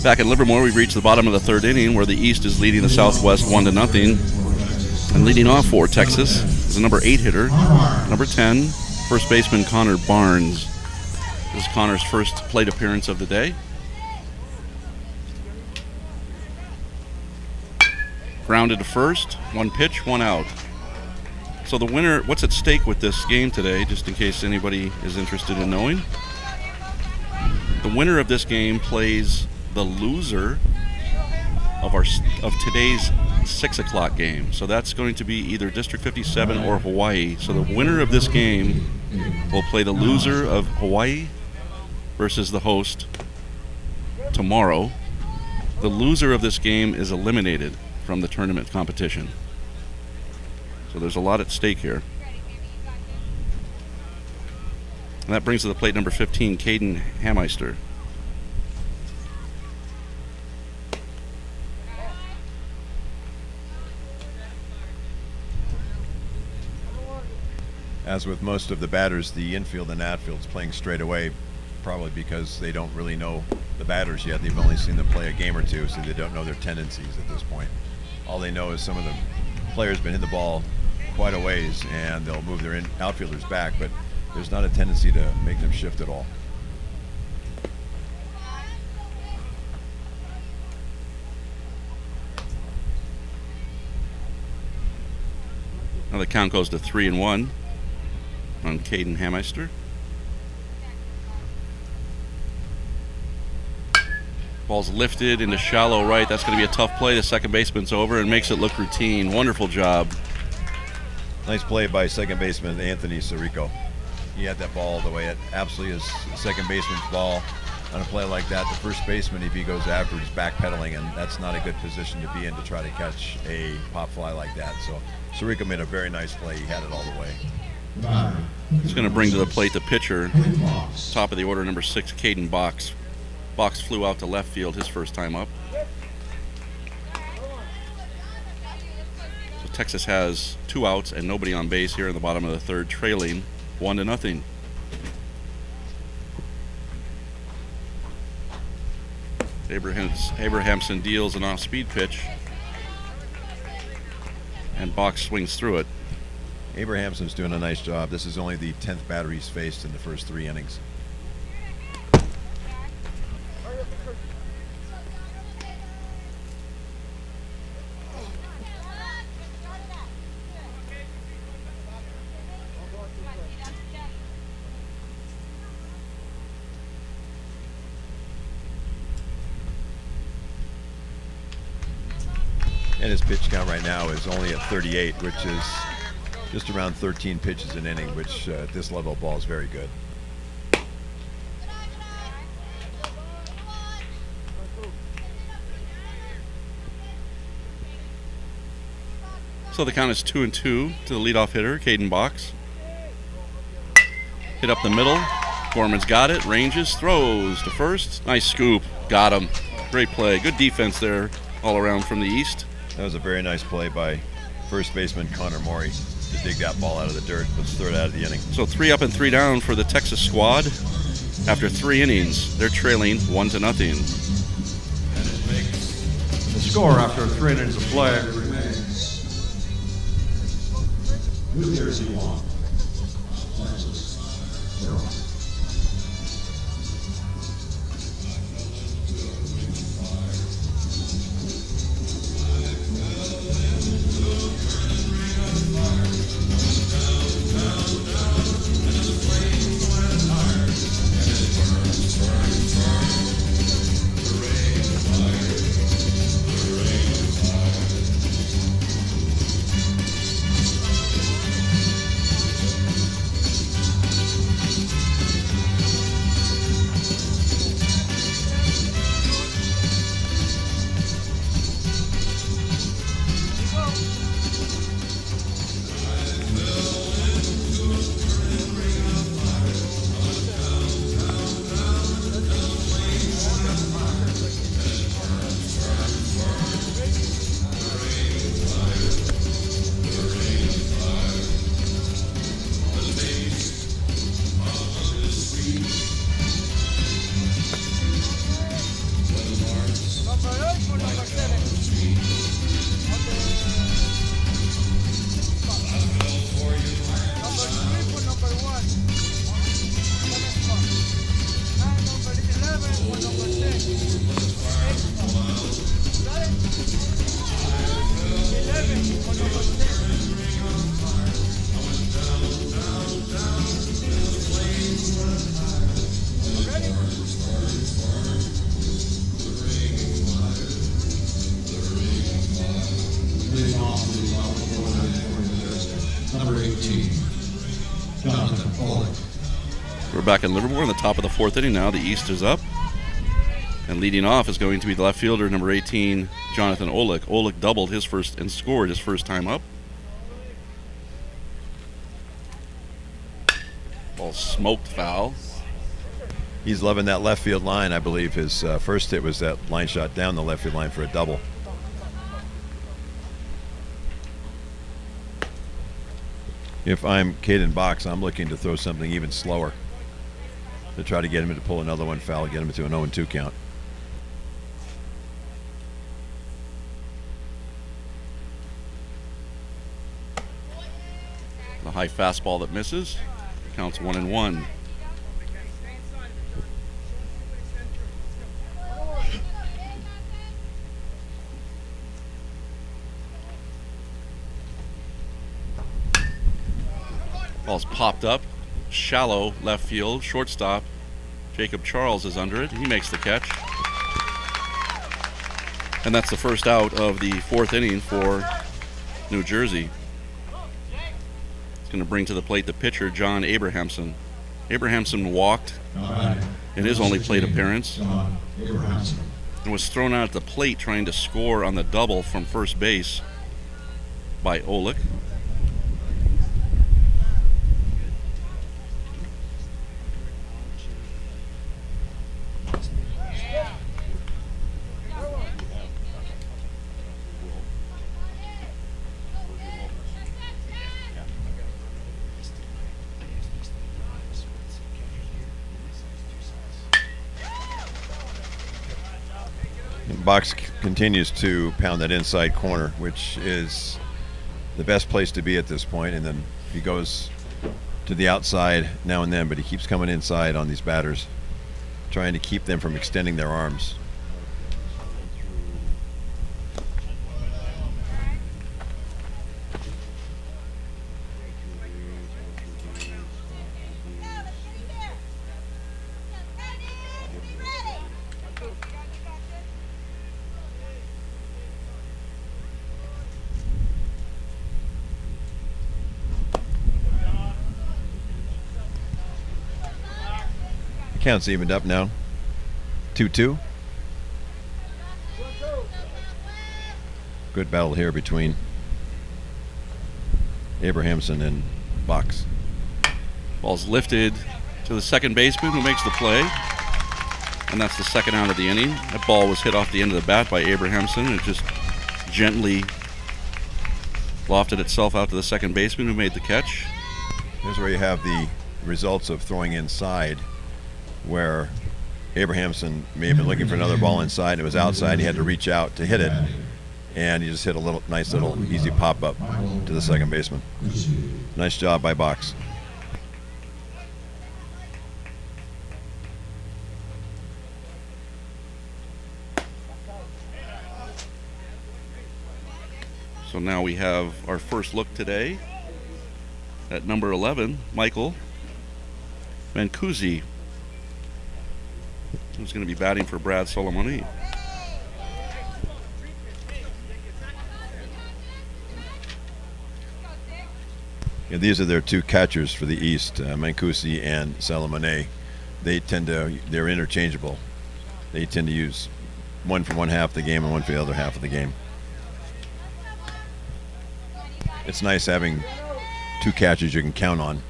Back in Livermore, we've reached the bottom of the third inning where the East is leading the Southwest 1-0. And leading off for Texas is the number 8 hitter, number 10, first baseman Connor Barnes. This is Connor's first plate appearance of the day. Grounded to first, 1 pitch, 1 out. So the winner, what's at stake with this game today, just in case anybody is interested in knowing? The winner of this game plays the loser of today's 6 o'clock game. So that's going to be either District 57 or Hawaii. So the winner of this game will play the loser of Hawaii versus the host tomorrow. The loser of this game is eliminated from the tournament competition. So there's a lot at stake here. And that brings to the plate number 15, Caden Hameister. As with most of the batters, the infield and outfield is playing straight away, probably because they don't really know the batters yet. They've only seen them play a game or two, so they don't know their tendencies at this point. All they know is some of the players been hitting the ball quite a ways, and they'll move their outfielders back, but there's not a tendency to make them shift at all. Now the count goes to 3-1 on Caden Hameister. Ball's lifted into shallow right. That's going to be a tough play. The second baseman's over and makes it look routine. Wonderful job. Nice play by second baseman Anthony Sirico. He had that ball the way it absolutely is second baseman's ball. On a play like that, the first baseman, if he goes after, he's backpedaling, and that's not a good position to be in to try to catch a pop fly like that. So Sirico made a very nice play. He had it all the way. He's going to bring to the plate the pitcher, top of the order, number 6, Caden Box. Box flew out to left field his first time up. So Texas has 2 outs and nobody on base here in the bottom of the third, trailing 1-0. Abrahamson deals an off-speed pitch, and Box swings through it. Abrahamson's doing a nice job. This is only the 10th batter he's faced in the first 3 innings. And his pitch count right now is only at 38, which is just around 13 pitches an inning, which at this level of ball is very good. So the count is 2-2 to the leadoff hitter, Caden Box. Hit up the middle. Gorman's got it, ranges, throws to first. Nice scoop, got him. Great play, good defense there all around from the East. That was a very nice play by first baseman Connor Morey to dig that ball out of the dirt. Let's throw it out of the inning. So 3 up and 3 down for the Texas squad. After 3 innings, they're trailing 1-0. The score after 3 innings of play. New Jersey 1, Texas 0. We're back in Livermore in the top of the 4th inning now. The East is up. And leading off is going to be the left fielder, number 18, Jonathan Olick. Olick doubled his first and scored his first time up. Ball smoked foul. He's loving that left field line. I believe his first hit was that line shot down the left field line for a double. If I'm Caden Box, I'm looking to throw something even slower to try to get him to pull another one foul, get him to an 0-2 count. The high fastball that misses. Counts 1-1. Ball's popped up, shallow left field, shortstop. Jacob Charles is under it. He makes the catch. And that's the first out of the 4th inning for New Jersey. It's going to bring to the plate the pitcher, John Abrahamson. Abrahamson walked in his only plate appearance and was thrown out at the plate trying to score on the double from first base by Olick. Box continues to pound that inside corner, which is the best place to be at this point, and then he goes to the outside now and then, but he keeps coming inside on these batters, trying to keep them from extending their arms. Count's evened up now. 2-2. Good battle here between Abrahamson and Box. Ball's lifted to the second baseman who makes the play. And that's the second out of the inning. That ball was hit off the end of the bat by Abrahamson. It just gently lofted itself out to the second baseman who made the catch. Here's where you have the results of throwing inside, where Abrahamson may have been looking for another ball inside. It was outside. He had to reach out to hit it, and he just hit a nice little easy pop up to the second baseman. Nice job by Box. So now we have our first look today at number 11, Michael Mancusi, who's going to be batting for Brad Solomoni. Yeah, these are their two catchers for the East, Mancusi and Solomoni. They're interchangeable. They tend to use one for one half of the game and one for the other half of the game. It's nice having two catchers you can count on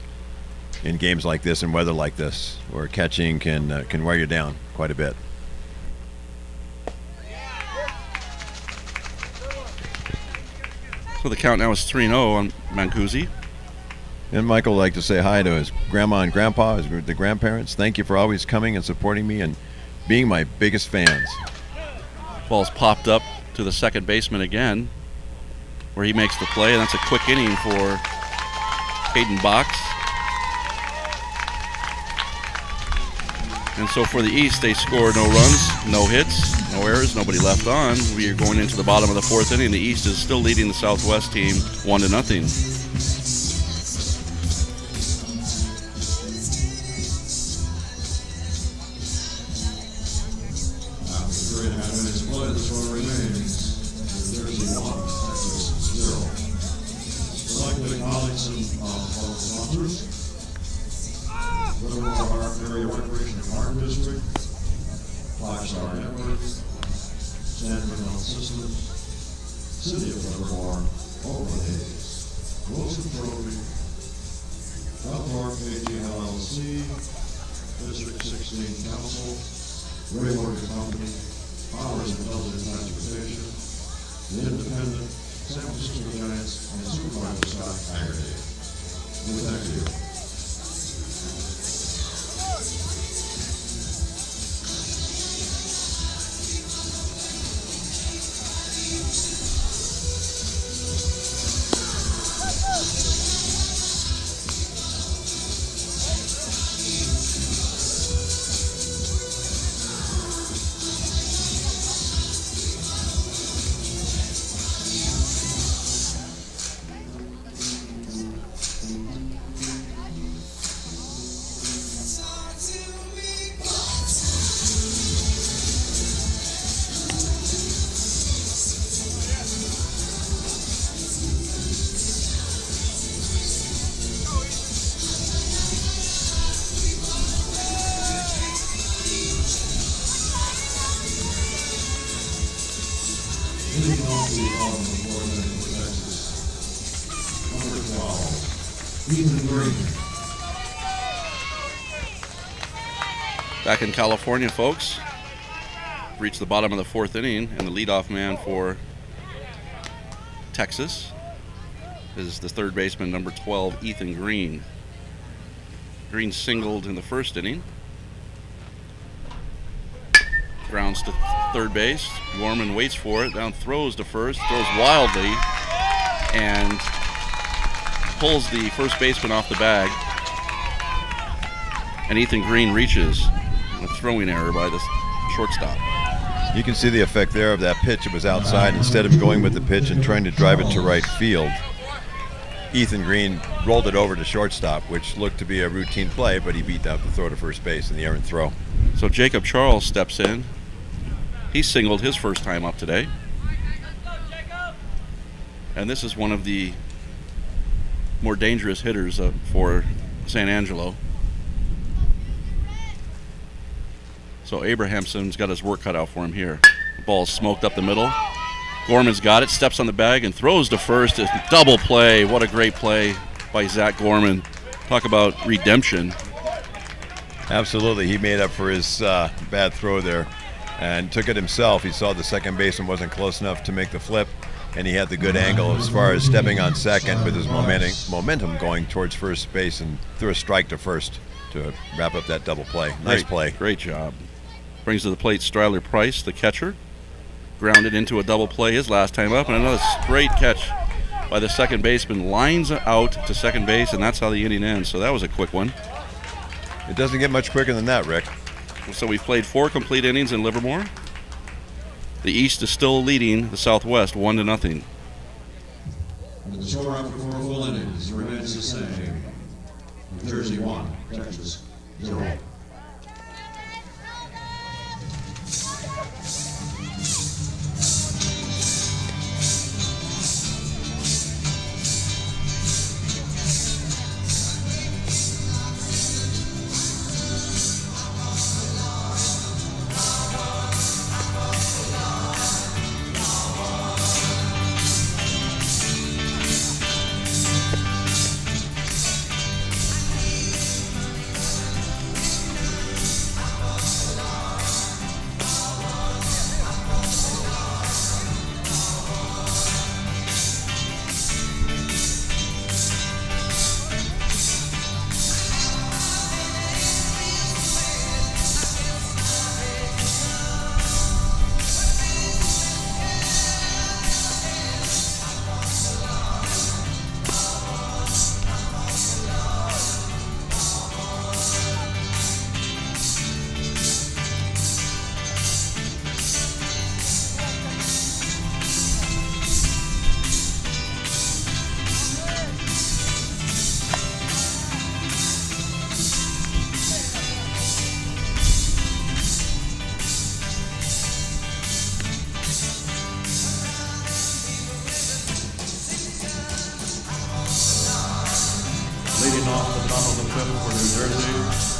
in games like this and weather like this, where catching can wear you down quite a bit. So the count now is 3-0 on Mancusi. And Michael would like to say hi to his grandma and grandpa, the grandparents. Thank you for always coming and supporting me and being my biggest fans. Ball's popped up to the second baseman again, where he makes the play, and that's a quick inning for Caden Box. And so for the East, they score no runs, no hits, no errors, nobody left on. We are going into the bottom of the 4th inning. The East is still leading the Southwest team 1-0. Livermore Area Recreation and Park District, 5-Star Network, Stanford Health Systems, City of Livermore, Oakland Hayes, Wilson Trophy, Southwark AG LLC, District 16 Council, Railroad Company, Powers Intelligent Transportation, the Independent, San Francisco Giants, and Supervisor Scott Aggregate. We thank you. Back in California, folks. Reached the bottom of the 4th inning, and the leadoff man for Texas is the third baseman, number 12, Ethan Green. Green singled in the 1st inning. Grounds to third base. Gorman waits for it, down throws to first, throws wildly, and pulls the first baseman off the bag. And Ethan Green reaches. A throwing error by the shortstop. You can see the effect there of that pitch. It was outside. Instead of going with the pitch and trying to drive it to right field, Ethan Green rolled it over to shortstop, which looked to be a routine play, but he beat out the throw to first base in the errant throw. So Jacob Charles steps in. He singled his first time up today. And this is one of the more dangerous hitters for San Angelo. So Abrahamson's got his work cut out for him here. The ball's smoked up the middle. Gorman's got it, steps on the bag, and throws to first. A double play. What a great play by Zach Gorman. Talk about redemption. Absolutely. He made up for his bad throw there and took it himself. He saw the second baseman wasn't close enough to make the flip, and he had the good angle as far as stepping on second with his momentum going towards first base, and threw a strike to first to wrap up that double play. Nice play. Great job. Brings to the plate Stryler Price, the catcher. Grounded into a double play his last time up, and another great catch by the second baseman. Lines out to second base, and that's how the inning ends. So that was a quick one. It doesn't get much quicker than that, Rick. So we've played 4 complete innings in Livermore. The East is still leading the Southwest 1-0. And the score after 4 full innings remains the same. New Jersey 1, Texas 0. Leading off the top of the 5th for New Jersey,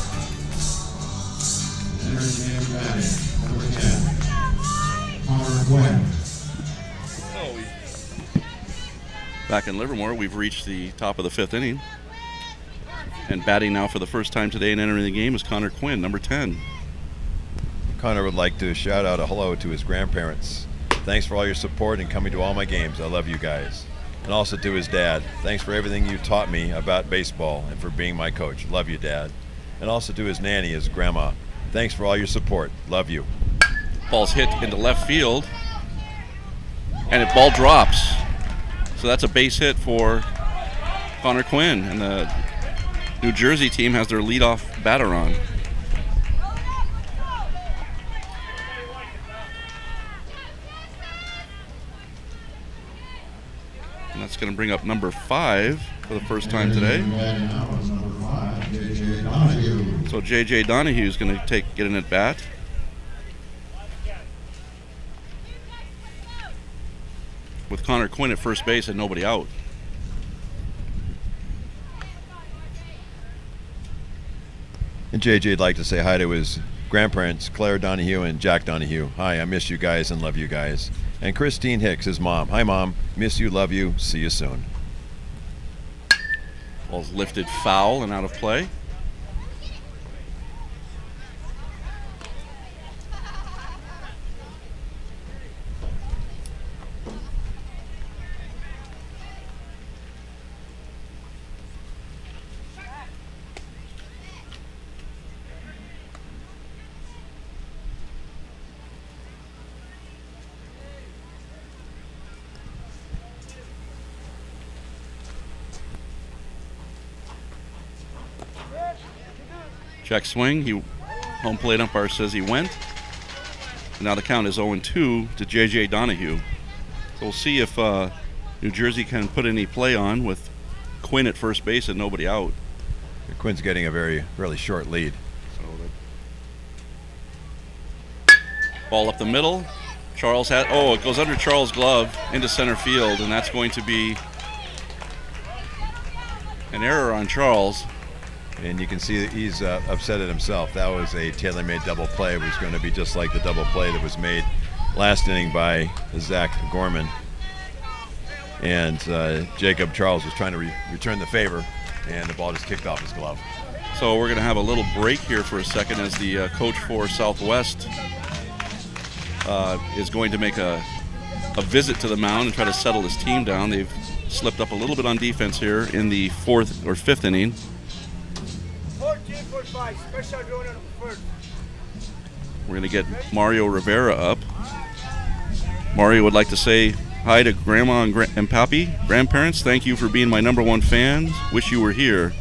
Back in Livermore, we've reached the top of the 5th inning. And batting now for the first time today and entering the game is Connor Quinn, number 10. Connor would like to shout out a hello to his grandparents. Thanks for all your support and coming to all my games. I love you guys. And also to his dad. Thanks for everything you taught me about baseball and for being my coach. Love you, Dad. And also to his nanny, his grandma. Thanks for all your support. Love you. Ball's hit into left field. And the ball drops. So that's a base hit for Connor Quinn. And the New Jersey team has their leadoff batter on. And that's going to bring up number 5 for the first time today. So J.J. Donahue is going to get an at bat. With Connor Quinn at first base and nobody out. And JJ'd like to say hi to his grandparents, Claire Donahue and Jack Donahue. Hi, I miss you guys and love you guys. And Christine Hicks, his mom. Hi, Mom. Miss you, love you. See you soon. Ball's lifted foul and out of play. Check swing. Home plate umpire says he went. And now the count is 0-2 to J.J. Donahue. So we'll see if New Jersey can put any play on with Quinn at first base and nobody out. Quinn's getting a really short lead. Ball up the middle. It goes under Charles' glove into center field, and that's going to be an error on Charles. And you can see that he's upset at himself. That was a tailor-made double play. It was going to be just like the double play that was made last inning by Zach Gorman. And Jacob Charles was trying to return the favor, and the ball just kicked off his glove. So we're going to have a little break here for a second as the coach for Southwest is going to make a visit to the mound and try to settle his team down. They've slipped up a little bit on defense here in the 4th or 5th inning. 14-5, special drill on the first. We're going to get Mario Rivera up. Mario would like to say hi to Grandma and Papi, grandparents. Thank you for being my #1 fans. Wish you were here.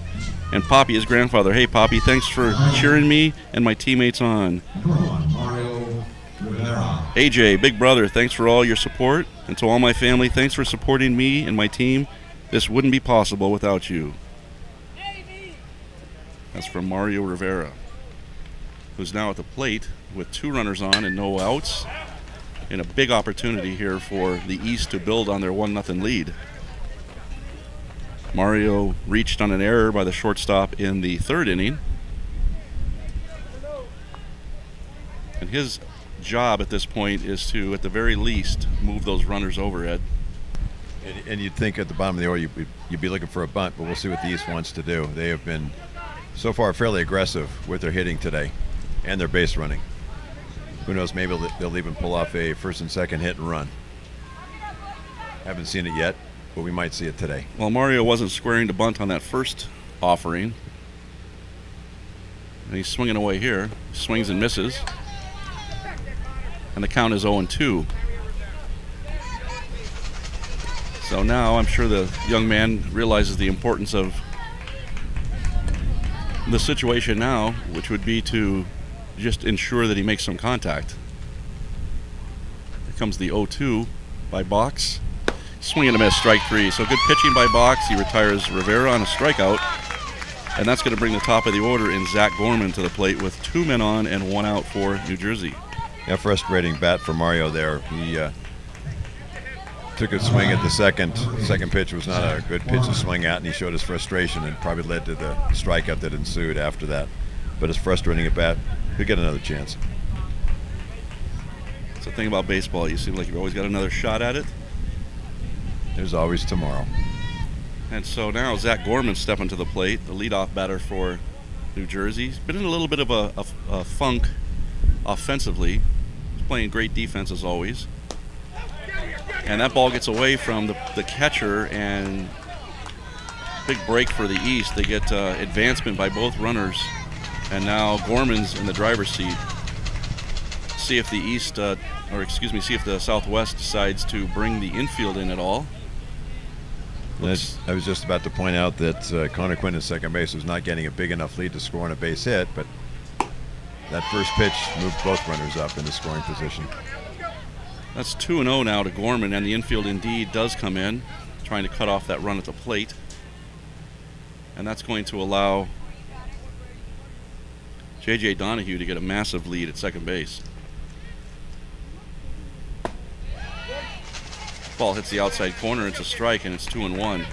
And Papi, his grandfather. Hey, Papi, thanks for cheering me and my teammates on. AJ, big brother, thanks for all your support. And to all my family, thanks for supporting me and my team. This wouldn't be possible without you. That's from Mario Rivera, who's now at the plate with 2 runners on and no outs, and a big opportunity here for the East to build on their 1-0 lead. Mario reached on an error by the shortstop in the 3rd inning. And his job at this point is to, at the very least, move those runners over, Ed. And you'd think at the bottom of the order you'd be looking for a bunt, but we'll see what the East wants to do. They have been so far fairly aggressive with their hitting today and their base running. Who knows, maybe they'll even pull off a 1st and 2nd hit and run. Haven't seen it yet, but we might see it today. Well, Mario wasn't squaring to bunt on that first offering. And he's swinging away here. Swings and misses. And the count is 0-2. So now I'm sure the young man realizes the importance of the situation now, which would be to just ensure that he makes some contact. Here comes the 0-2 by Box. Swing and a miss, strike 3. So good pitching by Box. He retires Rivera on a strikeout. And that's going to bring the top of the order in Zach Gorman to the plate with 2 men on and 1 out for New Jersey. Yeah, frustrating bat for Mario there. He took a swing at the second pitch. Was not a good pitch to swing at, and he showed his frustration and probably led to the strikeout that ensued after that. But it's frustrating at bat. He'll get another chance. That's the thing about baseball. You seem like you've always got another shot at it. There's always tomorrow. And so now Zach Gorman stepping to the plate, the leadoff batter for New Jersey. He's been in a little bit of a funk offensively. He's playing great defense as always. And that ball gets away from the catcher, and big break for the East. They get advancement by both runners, and now Gorman's in the driver's seat. See if the East, see if the Southwest decides to bring the infield in at all. I was just about to point out that Connor Quinn at second base was not getting a big enough lead to score on a base hit, but that first pitch moved both runners up in the scoring position. That's 2-0 now to Gorman, and the infield indeed does come in, trying to cut off that run at the plate. And that's going to allow J.J. Donahue to get a massive lead at second base. Ball hits the outside corner, it's a strike, and it's 2-1.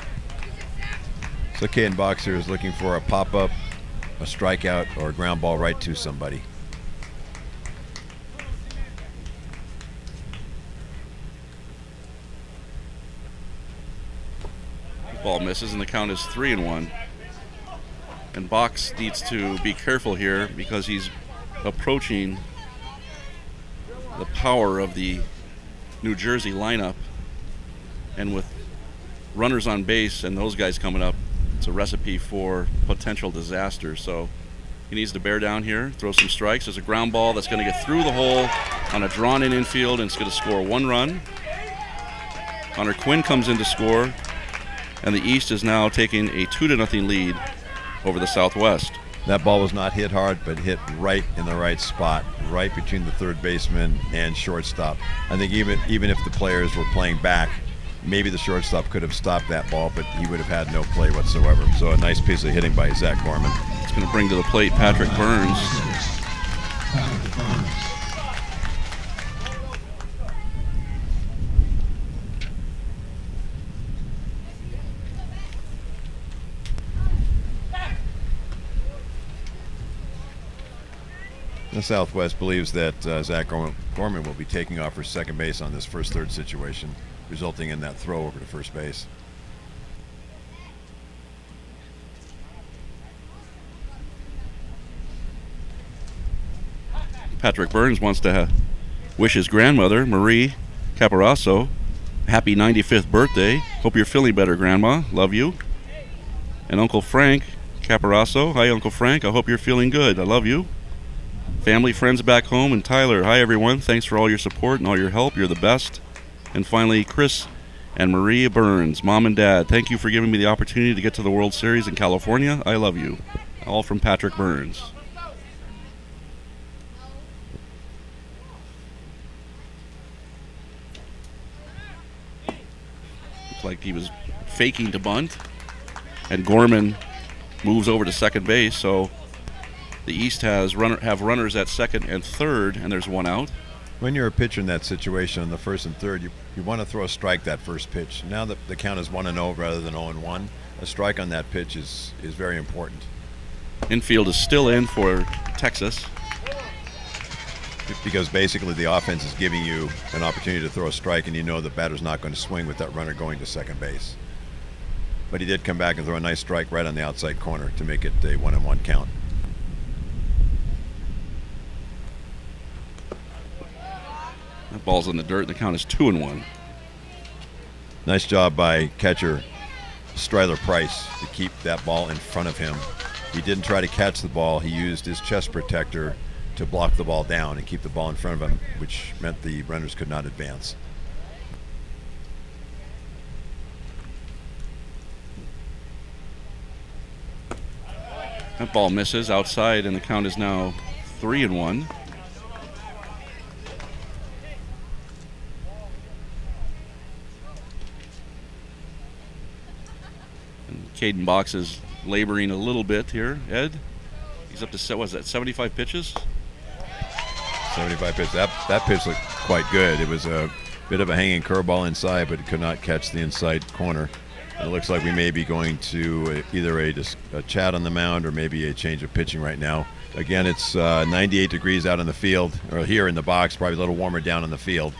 So Caden Boxer is looking for a pop-up, a strikeout, or a ground ball right to somebody. Ball misses, and the count is 3-1. And Box needs to be careful here because he's approaching the power of the New Jersey lineup. And with runners on base and those guys coming up, it's a recipe for potential disaster. So he needs to bear down here, throw some strikes. There's a ground ball that's going to get through the hole on a drawn-in infield, and it's going to score 1 run. Connor Quinn comes in to score, and the East is now taking a 2-0 lead over the Southwest. That ball was not hit hard, but hit right in the right spot, right between the third baseman and shortstop. I think even if the players were playing back, maybe the shortstop could have stopped that ball, but he would have had no play whatsoever. So a nice piece of hitting by Zach Gorman. It's going to bring to the plate Patrick Burns. The Southwest believes that Zach Gorman will be taking off for second base on this first-third situation, resulting in that throw over to first base. Patrick Burns wants to wish his grandmother, Marie Caparasso, happy 95th birthday. Hope you're feeling better, Grandma. Love you. And Uncle Frank Caparasso. Hi, Uncle Frank. I hope you're feeling good. I love you. Family, friends back home, and Tyler. Hi, everyone. Thanks for all your support and all your help. You're the best. And finally, Chris and Maria Burns, Mom and Dad. Thank you for giving me the opportunity to get to the World Series in California. I love you. All from Patrick Burns. Looks like he was faking to bunt. And Gorman moves over to second base, so the East have runners at second and third, and there's 1 out. When you're a pitcher in that situation on the first and third, you want to throw a strike that first pitch. Now that the count is 1-0 rather than 0-1, a strike on that pitch is very important. Infield is still in for Texas. Because basically the offense is giving you an opportunity to throw a strike, and you know the batter's not going to swing with that runner going to second base. But he did come back and throw a nice strike right on the outside corner to make it a 1-1 count. That ball's in the dirt. The count is 2-1. Nice job by catcher Stryler Price to keep that ball in front of him. He didn't try to catch the ball. He used his chest protector to block the ball down and keep the ball in front of him, which meant the runners could not advance. That ball misses outside, and the count is now 3-1. Caden Box is laboring a little bit here. Ed, he's up to 75 pitches? 75 pitches. That pitch looked quite good. It was a bit of a hanging curveball inside, but it could not catch the inside corner. And it looks like we may be going to either a chat on the mound or maybe a change of pitching right now. Again, it's 98 degrees out in the field, or here in the box, probably a little warmer down in the field.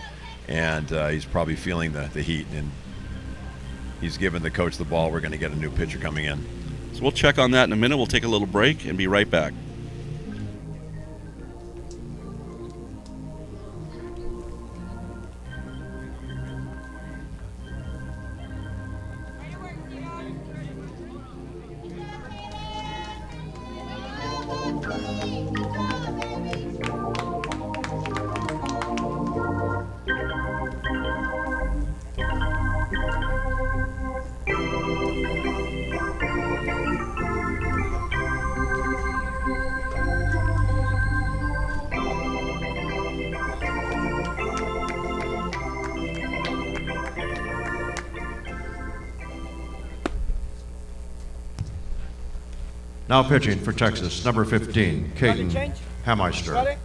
And he's probably feeling the heat. And he's given the coach the ball. We're going to get a new pitcher coming in. So we'll check on that in a minute. We'll take a little break and be right back. Now pitching for Texas, number 15, Caden Hameister. Ready?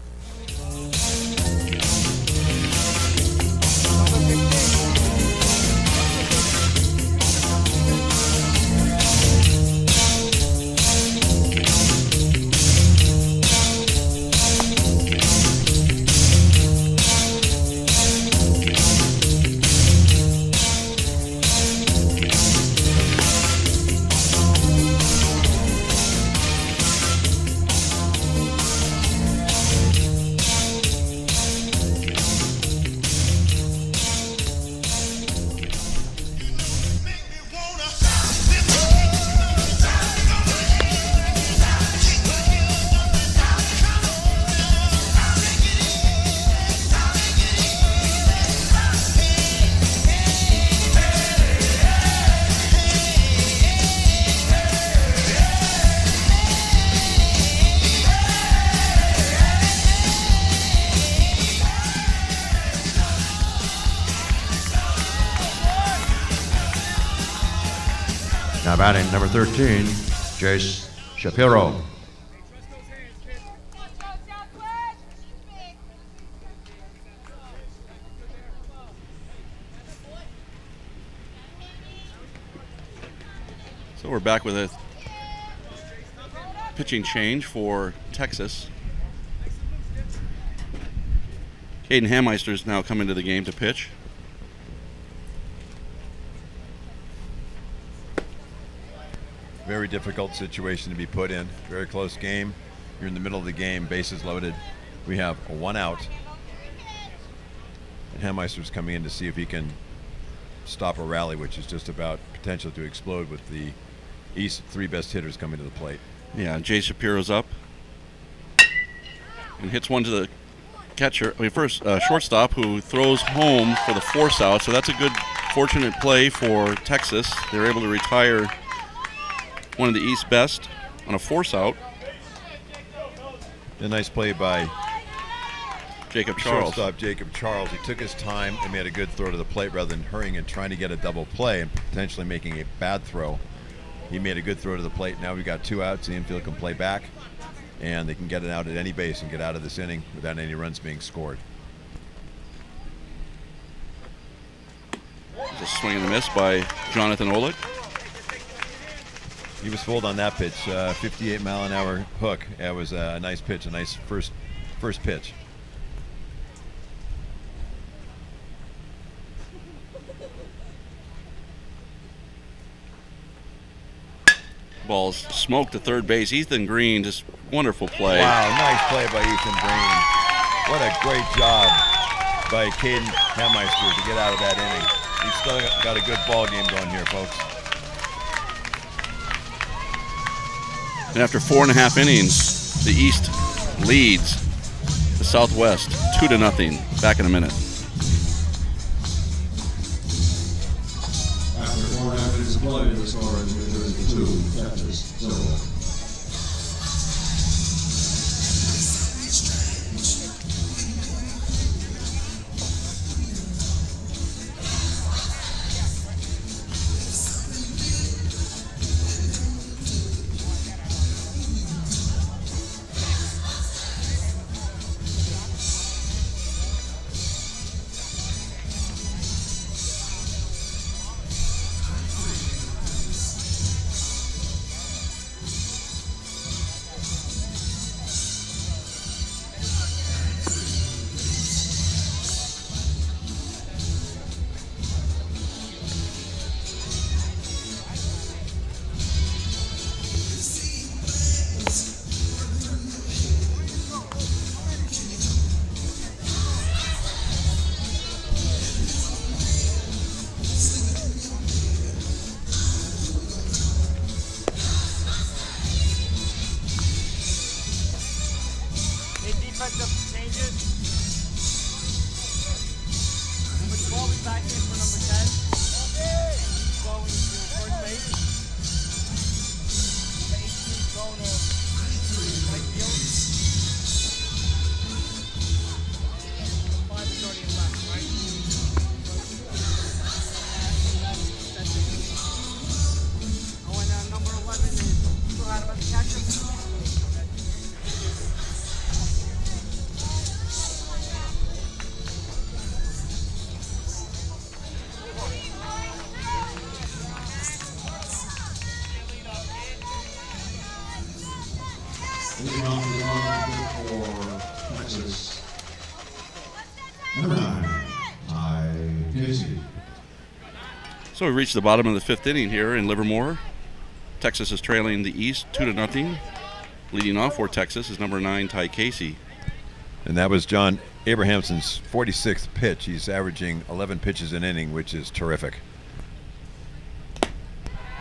Now batting, number 13, Jace Shapiro. So we're back with a pitching change for Texas. Caden Hameister's now come into the game to pitch. Very difficult situation to be put in. Very close game. You're in the middle of the game, bases loaded. We have a 1 out. And Hameister's coming in to see if he can stop a rally, which is just about potential to explode with the East 3 best hitters coming to the plate. Yeah, Jay Shapiro's up and hits one to the catcher. First shortstop, who throws home for the force out. So that's a good, fortunate play for Texas. They're able to retire one of the East best on a force out. A nice play by Jacob Charles. Shortstop Jacob Charles. He took his time and made a good throw to the plate rather than hurrying and trying to get a double play and potentially making a bad throw. He made a good throw to the plate. Now we've got 2 outs. The infield can play back, and they can get it out at any base and get out of this inning without any runs being scored. Just swing and a miss by Jonathan Olick. He was fooled on that pitch. 58-mile-an-hour hook. That was a nice pitch, a nice first pitch. Ball's smoked to third base. Ethan Green, just wonderful play. Wow, nice play by Ethan Green. What a great job by Caden Hameister to get out of that inning. He's still got a good ball game going here, folks. And after 4.5 innings, the East leads the Southwest 2-0. Back in a minute. After 4.5 innings of play, the score is New Jersey 2, Texas 0. offensive changes. Number 12 is back in for number 10. Going to first base. Number 18 is going to right field. Number 5 is already in left, right? Oh, and number 11 is still out of the catcher. Leading off the line for Texas. Number 9, Ty Casey. So we reached the bottom of the 5th inning here in Livermore. Texas is trailing the East 2-0. Leading off for Texas is number 9, Ty Casey. And that was John Abrahamson's 46th pitch. He's averaging 11 pitches an inning, which is terrific.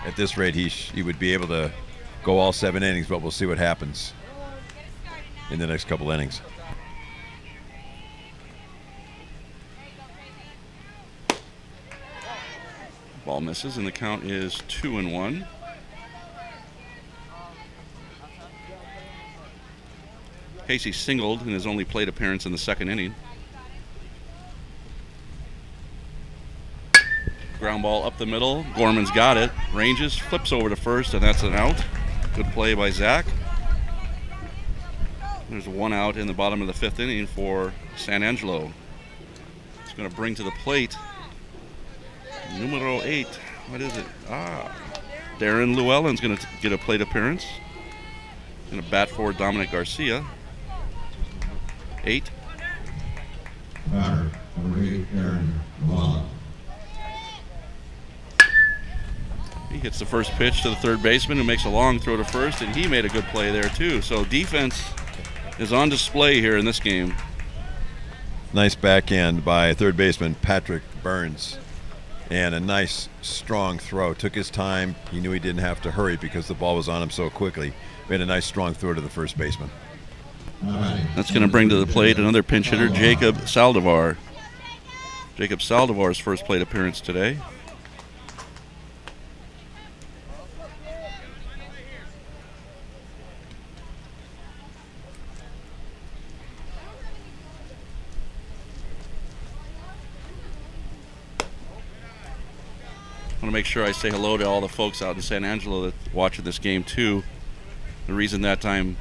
At this rate, he would be able to go all 7 innings, but we'll see what happens in the next couple innings. Ball misses, and the count is 2-1. Casey singled in his only plate appearance in the 2nd inning. Ground ball up the middle. Gorman's got it. Ranges, flips over to first, and that's an out. Good play by Zach. There's 1 out in the bottom of the 5th inning for San Angelo. It's going to bring to the plate numero 8. What is it? Darren Llewellyn's going to get a plate appearance. Going to bat for Dominic Garcia. 8. Batter, number 8, Aaron Llewellyn. He hits the first pitch to the third baseman, who makes a long throw to first, and he made a good play there too. So defense is on display here in this game. Nice backhand by third baseman Patrick Burns. And a nice, strong throw. Took his time. He knew he didn't have to hurry because the ball was on him so quickly. Made a nice, strong throw to the first baseman. That's going to bring to the plate another pinch hitter, Jacob Saldivar. Jacob Saldivar's first plate appearance today. I want to make sure I say hello to all the folks out in San Angelo that's watching this game too. The reason that I'm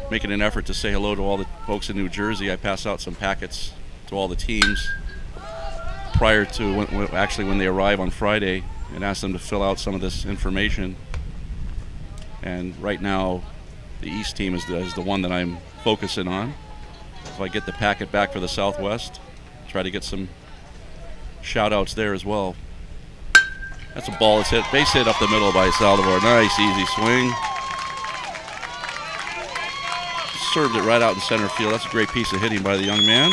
making an effort to say hello to all the folks in New Jersey, I pass out some packets to all the teams prior to when they arrive on Friday, and ask them to fill out some of this information. And right now, the East team is the one that I'm focusing on. If I get the packet back for the Southwest, try to get some shout outs there as well. That's a ball that's hit, base hit up the middle by Saldivar. Nice, easy swing. Served it right out in center field. That's a great piece of hitting by the young man.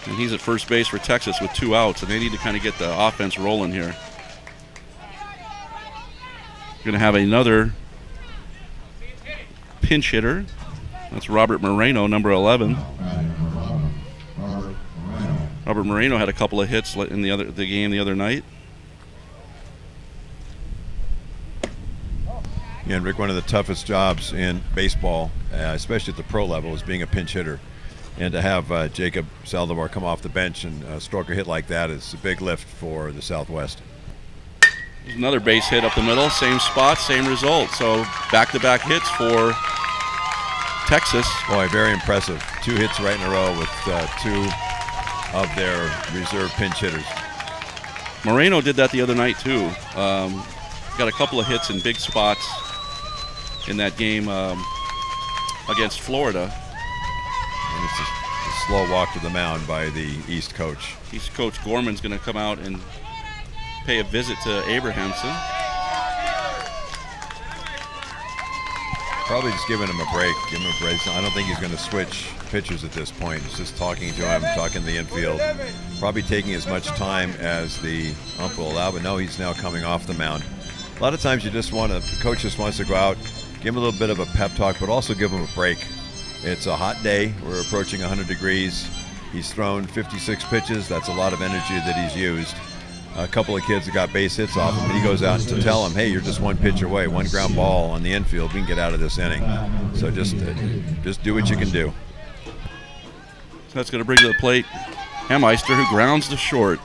And he's at first base for Texas with 2 outs, and they need to kind of get the offense rolling here. Going to have another pinch hitter. That's Robert Moreno, number 11. Robert Moreno had a couple of hits in the game the other night. Yeah, and Rick, one of the toughest jobs in baseball, especially at the pro level, is being a pinch hitter. And to have Jacob Saldivar come off the bench and stroke a hit like that is a big lift for the Southwest. There's another base hit up the middle, same spot, same result. So back-to-back hits for Texas. Boy, very impressive. 2 hits right in a row with 2 of their reserve pinch hitters. Moreno did that the other night too. Got a couple of hits in big spots in that game against Florida. And it's a slow walk to the mound by the East coach. East coach Gorman's going to come out and pay a visit to Abrahamson. Probably just giving him a break. Give him a break. I don't think he's going to switch pitchers at this point. He's just talking to him, talking to the infield. Probably taking as much time as the ump will allow, but no, he's now coming off the mound. A lot of times you just want to, the coach just wants to go out, give him a little bit of a pep talk, but also give him a break It's a hot day. We're approaching 100 degrees. He's thrown 56 pitches. That's a lot of energy that he's used. A couple of kids that got base hits off him, but he goes out to tell him, hey, you're just one pitch away, one ground ball on the infield. We can get out of this inning. So just do what you can do. So that's going to bring to the plate Hemeister, who grounds to short.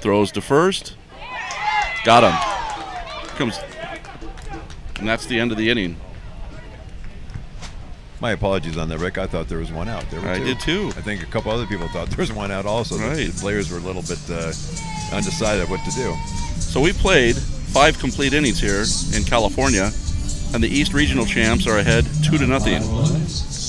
Throws to first. Got him. Comes, and that's the end of the inning. My apologies on that, Rick. I thought there was one out. There were two. I did too. I think a couple other people thought there was one out also. Right. The players were a little bit undecided of what to do. So we played 5 complete innings here in California, and the East Regional champs are ahead 2-0.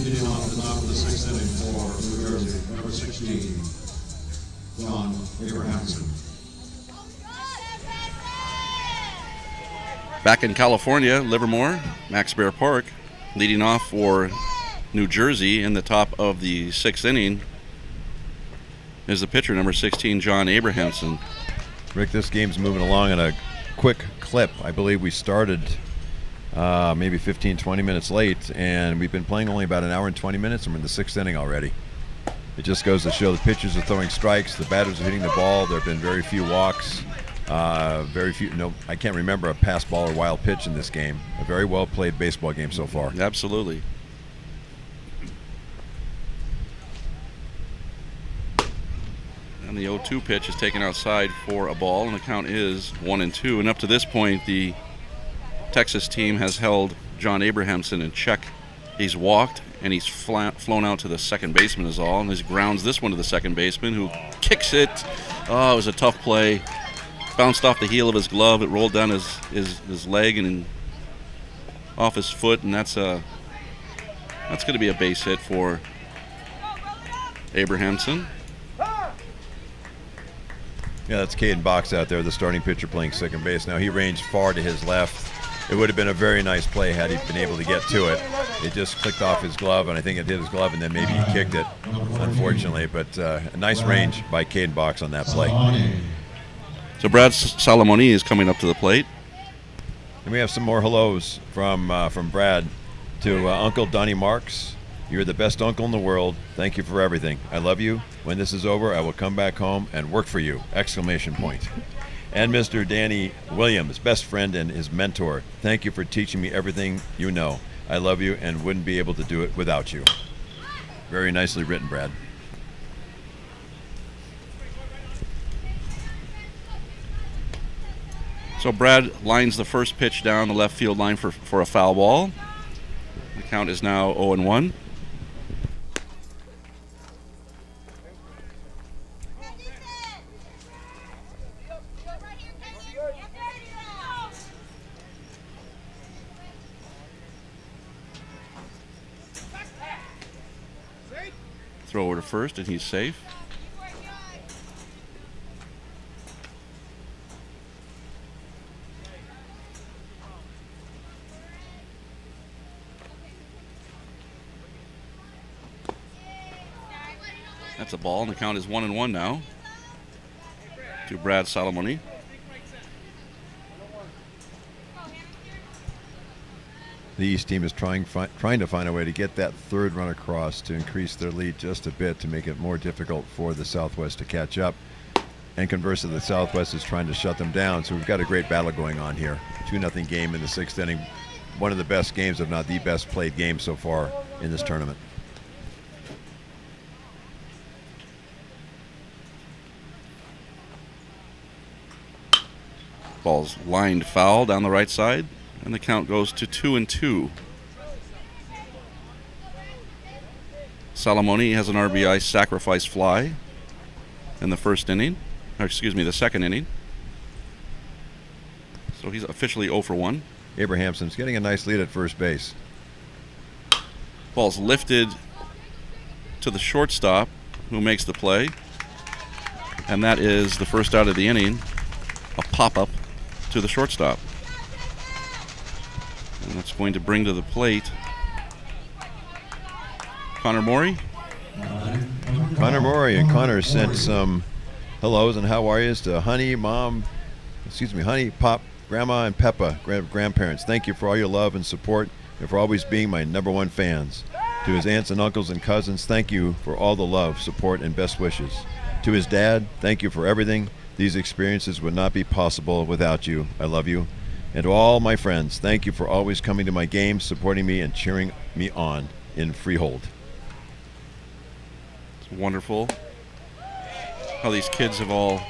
Leading off the top of the 6th inning for New Jersey, number 16, John Abrahamson. Back in California, Livermore, Max Bear Park, leading off for New Jersey in the top of the 6th inning is the pitcher, number 16, John Abrahamson. Rick, this game's moving along at a quick clip. I believe we started maybe 15, 20 minutes late, and we've been playing only about an hour and 20 minutes, and we're in the 6th inning already. It just goes to show the pitchers are throwing strikes, the batters are hitting the ball. There have been very few walks, very few. No, I can't remember a pass ball or wild pitch in this game. A very well played baseball game so far. Absolutely. And the 0-2 pitch is taken outside for a ball, and the count is 1-2. And up to this point, the Texas team has held John Abrahamson in check. He's walked, and he's flown out to the second baseman is all, and he grounds this one to the second baseman, who kicks it. Oh, it was a tough play. Bounced off the heel of his glove. It rolled down his leg and off his foot, and that's going to be a base hit for Abrahamson. Yeah, that's Caden Box out there, the starting pitcher playing second base. Now, he ranged far to his left. It would have been a very nice play had he been able to get to it. It just clicked off his glove, and I think it hit his glove, and then maybe he kicked it, unfortunately. But a nice range by Caden Box on that play. So Brad Salamoni is coming up to the plate. And we have some more hellos from Brad to Uncle Donnie Marks. You're the best uncle in the world. Thank you for everything. I love you. When this is over, I will come back home and work for you! Exclamation point. And Mr. Danny Williams, best friend and his mentor. Thank you for teaching me everything you know. I love you and wouldn't be able to do it without you. Very nicely written, Brad. So Brad lines the first pitch down the left field line for a foul ball. The count is now 0-1. Throw over to first, and he's safe. That's a ball, and the count is 1-1 now to Brad Salamoni. The East team is trying to find a way to get that third run across to increase their lead just a bit, to make it more difficult for the Southwest to catch up. And conversely, the Southwest is trying to shut them down. So we've got a great battle going on here. 2-0 game in the 6th inning. One of the best games, if not the best played game so far in this tournament. Ball's lined foul down the right side, and the count goes to 2-2. Salamoni has an RBI sacrifice fly in the first inning, or excuse me, the second inning. So he's officially 0 for 1. Abrahamson's getting a nice lead at first base. Ball's lifted to the shortstop, who makes the play, and that is the first out of the inning, a pop-up to the shortstop. And that's going to bring to the plate Connor Morey. Connor Morey, and Connor sent some hellos and how are yous to Honey, Pop, Grandma, and Peppa, grandparents. Thank you for all your love and support and for always being my #1 fans. To his aunts and uncles and cousins, thank you for all the love, support, and best wishes. To his dad, thank you for everything. These experiences would not be possible without you. I love you. And to all my friends, thank you for always coming to my games, supporting me, and cheering me on in Freehold. It's wonderful how these kids have all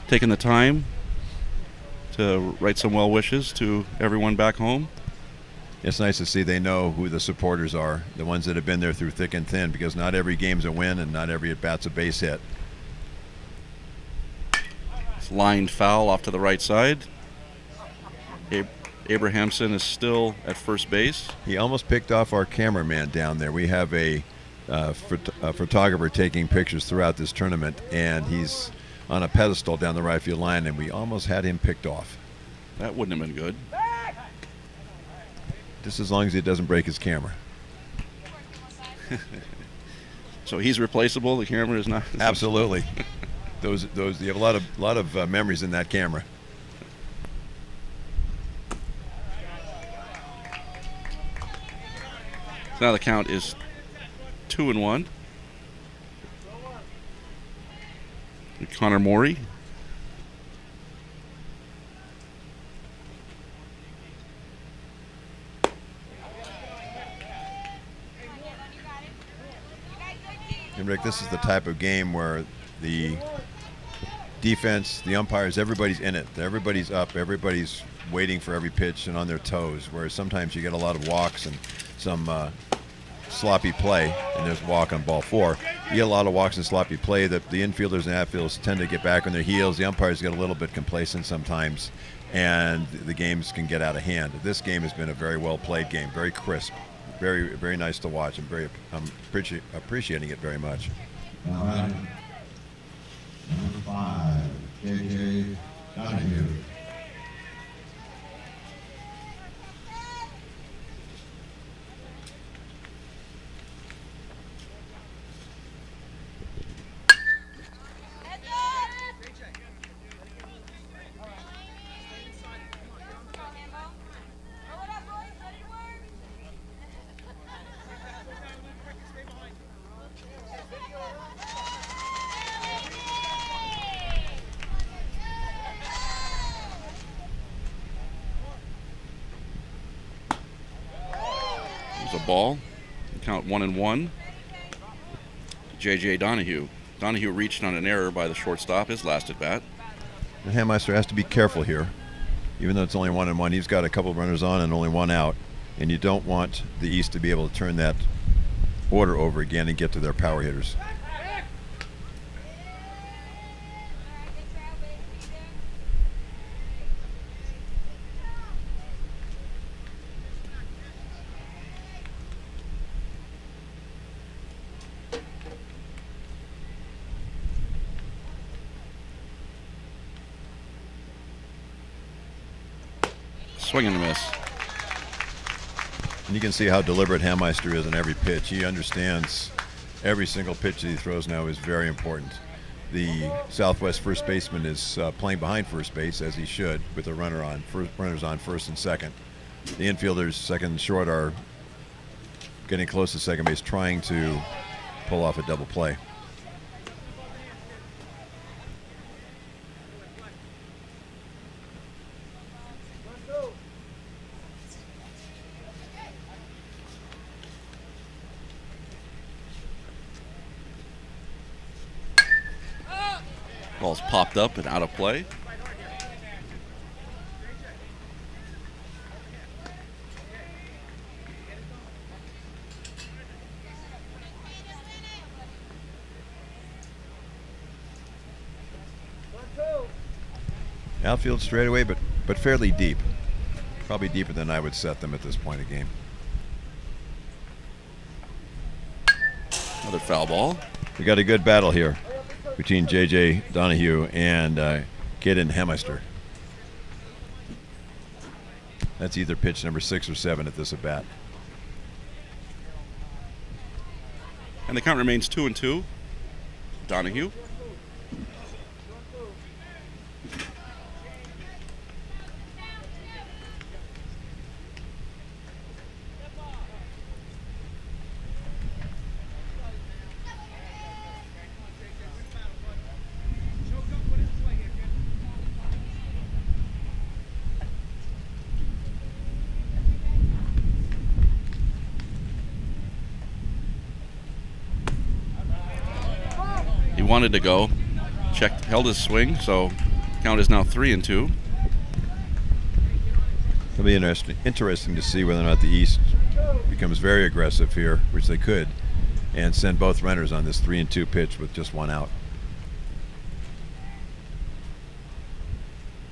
taken the time to write some well wishes to everyone back home. It's nice to see they know who the supporters are, the ones that have been there through thick and thin, because not every game's a win and not every at-bat's a base hit. It's lined foul off to the right side. Abrahamson is still at first base. He almost picked off our cameraman down there. We have a photographer taking pictures throughout this tournament, and he's on a pedestal down the right field line, and we almost had him picked off. That wouldn't have been good. Just as long as he doesn't break his camera. So he's replaceable. The camera is not. Absolutely. those you have a lot of memories in that camera. So now the count is 2-1. Connor Morey. And Rick, this is the type of game where the defense, the umpires, everybody's in it. Everybody's up. Everybody's waiting for every pitch and on their toes, whereas sometimes you get a lot of walks and some sloppy play, and there's a walk on ball 4. You get a lot of walks and sloppy play that the infielders and outfielders tend to get back on their heels. The umpires get a little bit complacent sometimes, and the games can get out of hand. This game has been a very well played game, very crisp, very, very nice to watch, and I'm appreciating it very much. All right. Number 5, J.J. Donahue. A ball. Count 1-1. J.J. Donahue. Donahue reached on an error by the shortstop, his last at bat. The Handmeister has to be careful here. Even though it's only 1-1, he's got a couple of runners on and only 1 out. And you don't want the East to be able to turn that order over again and get to their power hitters. Swing and a miss. And you can see how deliberate Handmeister is on every pitch. He understands Every single pitch that he throws now is very important. The Southwest first baseman is playing behind first base, as he should, with a runners on first and second. The infielders, second and short, are getting close to second base, trying to pull off a double play. Ball's popped up and out of play. Outfield straightaway, but fairly deep. Probably deeper than I would set them at this point of game. Another foul ball. We got a good battle here between J.J. Donahue and Caden Hemister. That's either pitch number 6 or 7 at this at bat. And the count remains 2-2. Donahue. Wanted to go, checked, held his swing, so count is now 3-2. It'll be interesting to see whether or not the East becomes very aggressive here, which they could, and send both runners on this 3-2 pitch with just one out.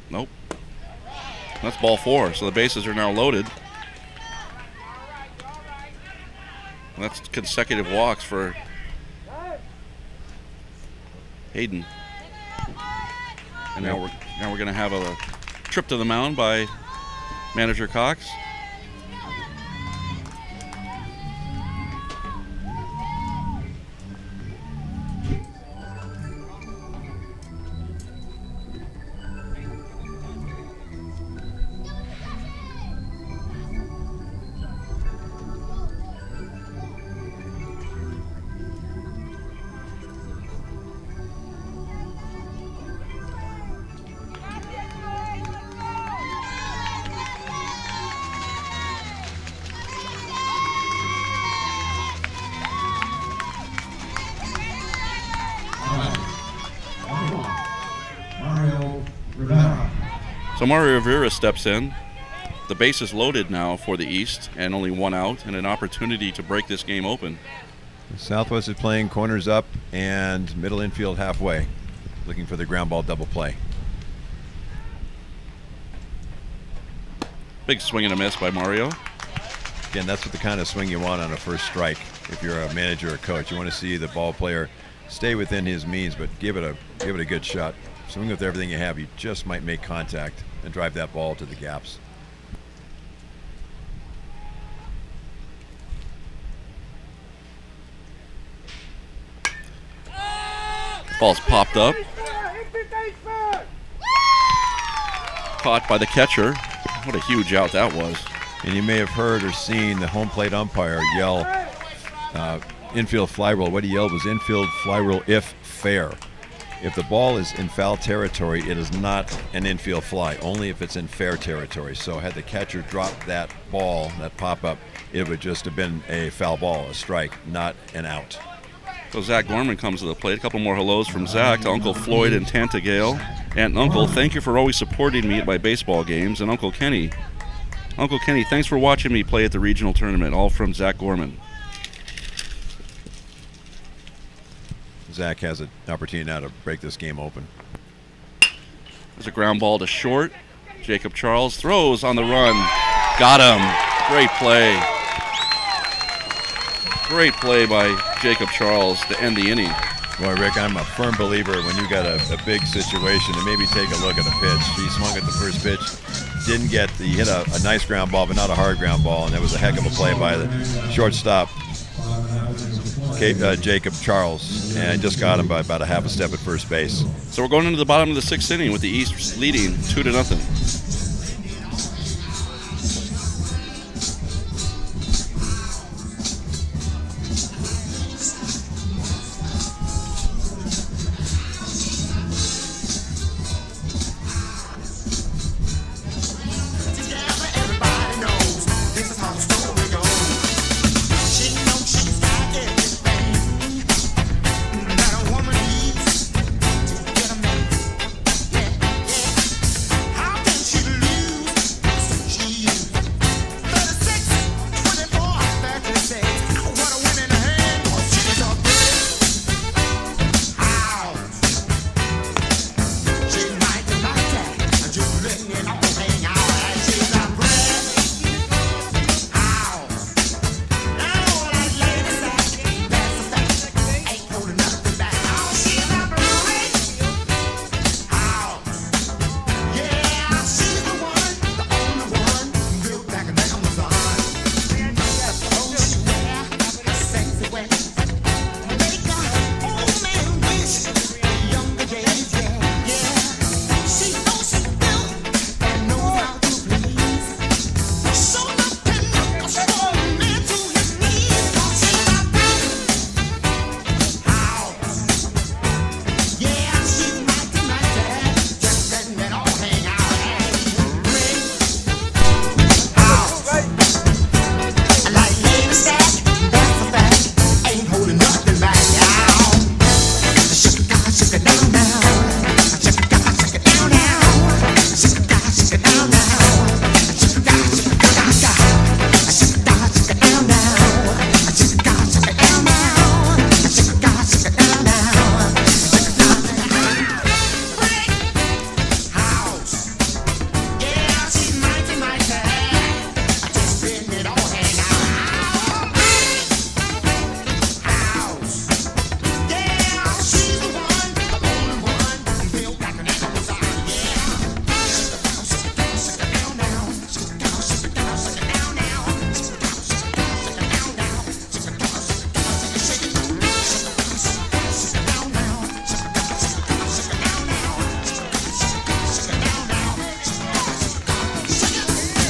Nope. That's ball 4, so the bases are now loaded. That's consecutive walks for Hayden. And now we're going to have a trip to the mound by manager Cox. So Mario Rivera steps in. The base is loaded now for the East, and only one out, and an opportunity to break this game open. Southwest is playing corners up and middle infield halfway, looking for the ground ball double play. Big swing and a miss by Mario. Again, that's what the kind of swing you want on a first strike. If you're a manager or coach, you want to see the ball player stay within his means, but give it a good shot. Swing with everything you have. You just might make contact and drive that ball to the gaps. Ball's popped up. Caught by the catcher. What a huge out that was. And you may have heard or seen the home plate umpire yell infield fly rule. What he yelled was infield fly rule if fair. If the ball is in foul territory, it is not an infield fly, only if it's in fair territory. So had the catcher dropped that ball, that pop-up, it would just have been a foul ball, a strike, not an out. So Zach Gorman comes to the plate. A couple more hellos from Zach to Uncle Floyd and Tantagale. And Uncle, thank you for always supporting me at my baseball games. And Uncle Kenny, thanks for watching me play at the regional tournament. All from Zach Gorman. Zach has an opportunity now to break this game open. There's a ground ball to short. Jacob Charles throws on the run. Got him. Great play. Great play by Jacob Charles to end the inning. Boy, Rick, I'm a firm believer when you got a big situation to maybe take a look at a pitch. He swung at the first pitch, he hit a nice ground ball, but not a hard ground ball, and that was a heck of a play by the shortstop. Jacob Charles, and I just got him by about a half a step at first base. So we're going into the bottom of the 6th inning with the East leading 2-0.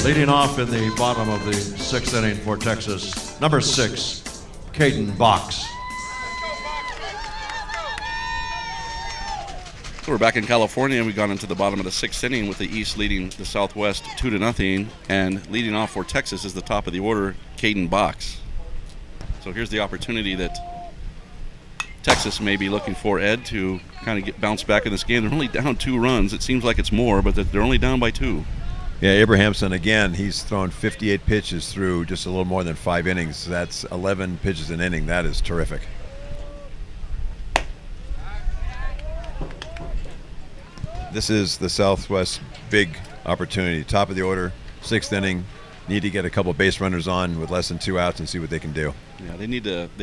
Leading off in the bottom of the 6th inning for Texas, number 6, Caden Box. So we're back in California, and we've gone into the bottom of the 6th inning with the East leading the Southwest 2-0, and leading off for Texas is the top of the order, Caden Box. So here's the opportunity that Texas may be looking for, Ed, to kind of bounce back in this game. They're only down 2 runs. It seems like it's more, but they're only down by 2. Yeah, Abrahamson, again, he's thrown 58 pitches through just a little more than 5 innings. That's 11 pitches an inning. That is terrific. This is the Southwest big opportunity. Top of the order, 6th inning. Need to get a couple base runners on with less than 2 outs and see what they can do. Yeah, they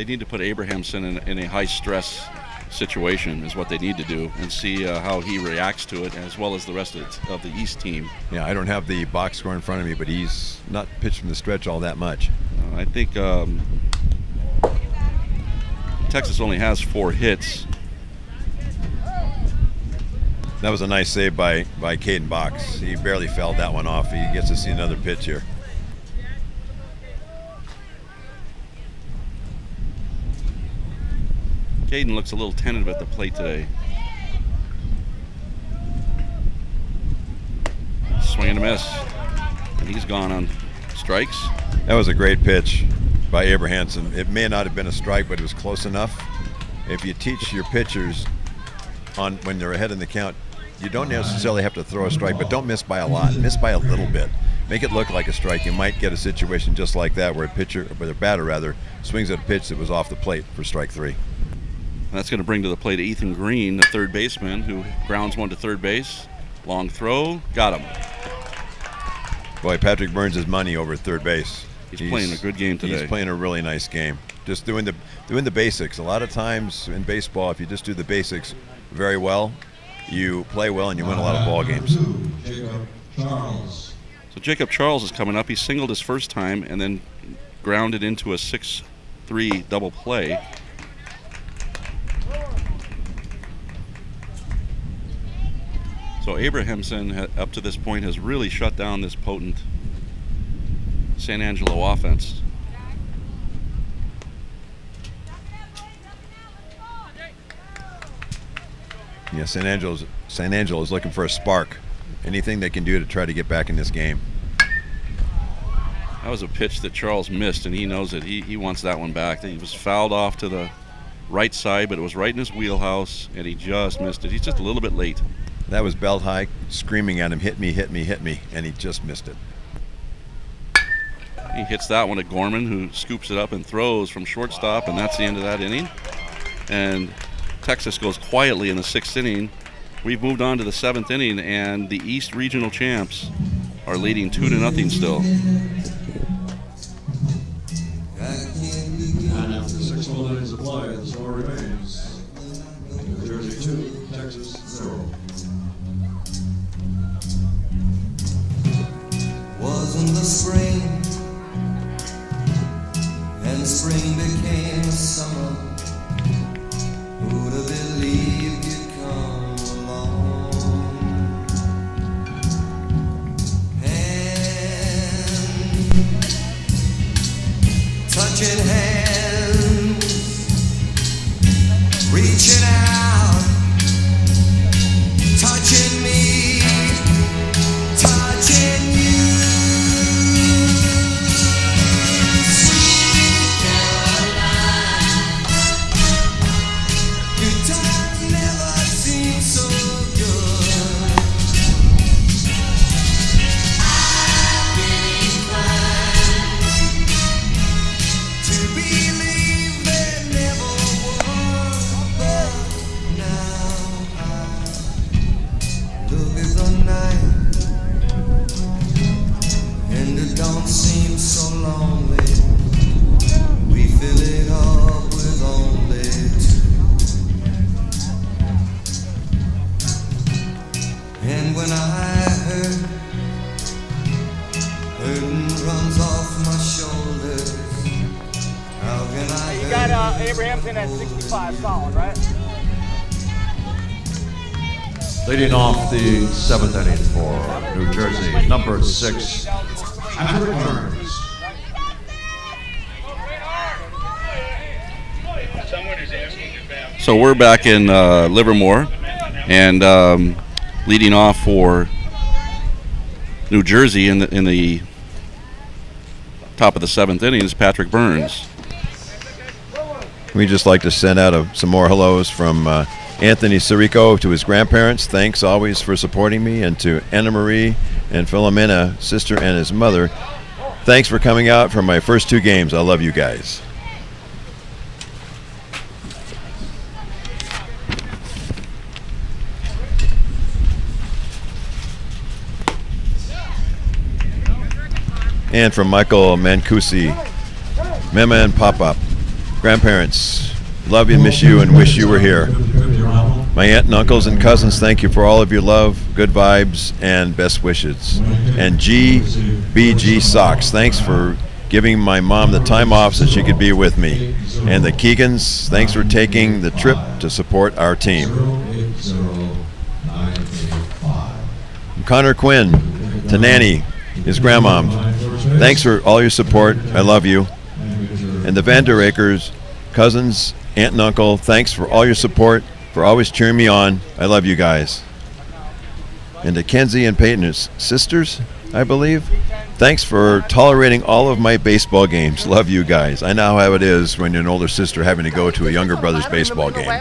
need to put Abrahamson in a high stress situation is what they need to do, and see how he reacts to it, as well as the rest of the East team. Yeah, I don't have the box score in front of me, but he's not pitched from the stretch all that much. I think Texas only has 4 hits. That was a nice save by Caden Box. He barely fouled that one off. He gets to see another pitch here. Caden looks a little tentative at the plate today. Swing and a miss. And he's gone on strikes. That was a great pitch by Abrahamson. It may not have been a strike, but it was close enough. If you teach your pitchers on when they're ahead in the count, you don't necessarily have to throw a strike, but don't miss by a lot. Miss by a little bit. Make it look like a strike. You might get a situation just like that where a batter swings at a pitch that was off the plate for strike 3. And that's going to bring to the plate Ethan Green, the third baseman, who grounds one to third base. Long throw, got him. Boy, Patrick burns his money over at third base. He's playing a good game today. He's playing a really nice game. Just doing the basics. A lot of times in baseball, if you just do the basics very well, you play well and you win a lot of ball games. So Jacob Charles is coming up. He singled his first time and then grounded into a 6-3 double play. So Abrahamson, up to this point, has really shut down this potent San Angelo offense. Yeah, San Angelo is looking for a spark. Anything they can do to try to get back in this game. That was a pitch that Charles missed, and he knows it. He wants that one back. He was fouled off to the right side, but it was right in his wheelhouse, and he just missed it. He's just a little bit late. That was belt high, screaming at him, hit me, hit me, hit me, and he just missed it. He hits that one at Gorman, who scoops it up and throws from shortstop, and that's the end of that inning. And Texas goes quietly in the 6th inning. We've moved on to the 7th inning, and the East Regional champs are leading 2-0 still. And after 6 full innings of play, the score remains New Jersey 2, Texas 0. Wasn't the spring, and spring became summer. Who'd have believed you'd come along? And touching hands, reaching out, touching me, touching you. Abrahamson at 65, solid, right? Leading off the 7th inning for New Jersey, number 6, Patrick Burns. So we're back in Livermore, and leading off for New Jersey in the top of the 7th inning is Patrick Burns. We'd just like to send out some more hellos from Anthony Sirico to his grandparents. Thanks always for supporting me. And to Anna Marie and Philomena, sister and his mother. Thanks for coming out for my first 2 games. I love you guys. And from Michael Mancusi, Mema and Pop-Up. Grandparents, love you, miss you, and wish you were here. My aunt and uncles and cousins, thank you for all of your love, good vibes, and best wishes. And GBG Socks, thanks for giving my mom the time off so she could be with me. And the Keegans, thanks for taking the trip to support our team. Connor Quinn, to Nanny, his grandmom, thanks for all your support. I love you. And the Vanderakers, cousins, aunt and uncle, thanks for all your support, for always cheering me on. I love you guys. And to Kenzie and Peyton, his sisters, I believe, thanks for tolerating all of my baseball games. Love you guys. I know how it is when you're an older sister having to go to a younger brother's baseball game.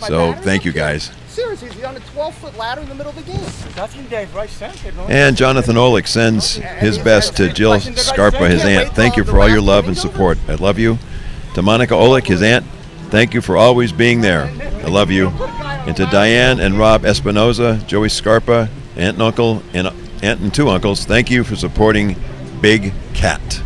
So thank you guys. Seriously, he's on a 12-foot ladder in the middle of the game. Nothing, Dave. Right center. And Jonathan Olick sends his best to Jill Scarpa, his aunt. Thank you for all your love and support. I love you. To Monica Olick, his aunt, thank you for always being there. I love you. And to Diane and Rob Espinoza, Joey Scarpa, aunt and uncle, and aunt and 2 uncles, thank you for supporting Big Cat.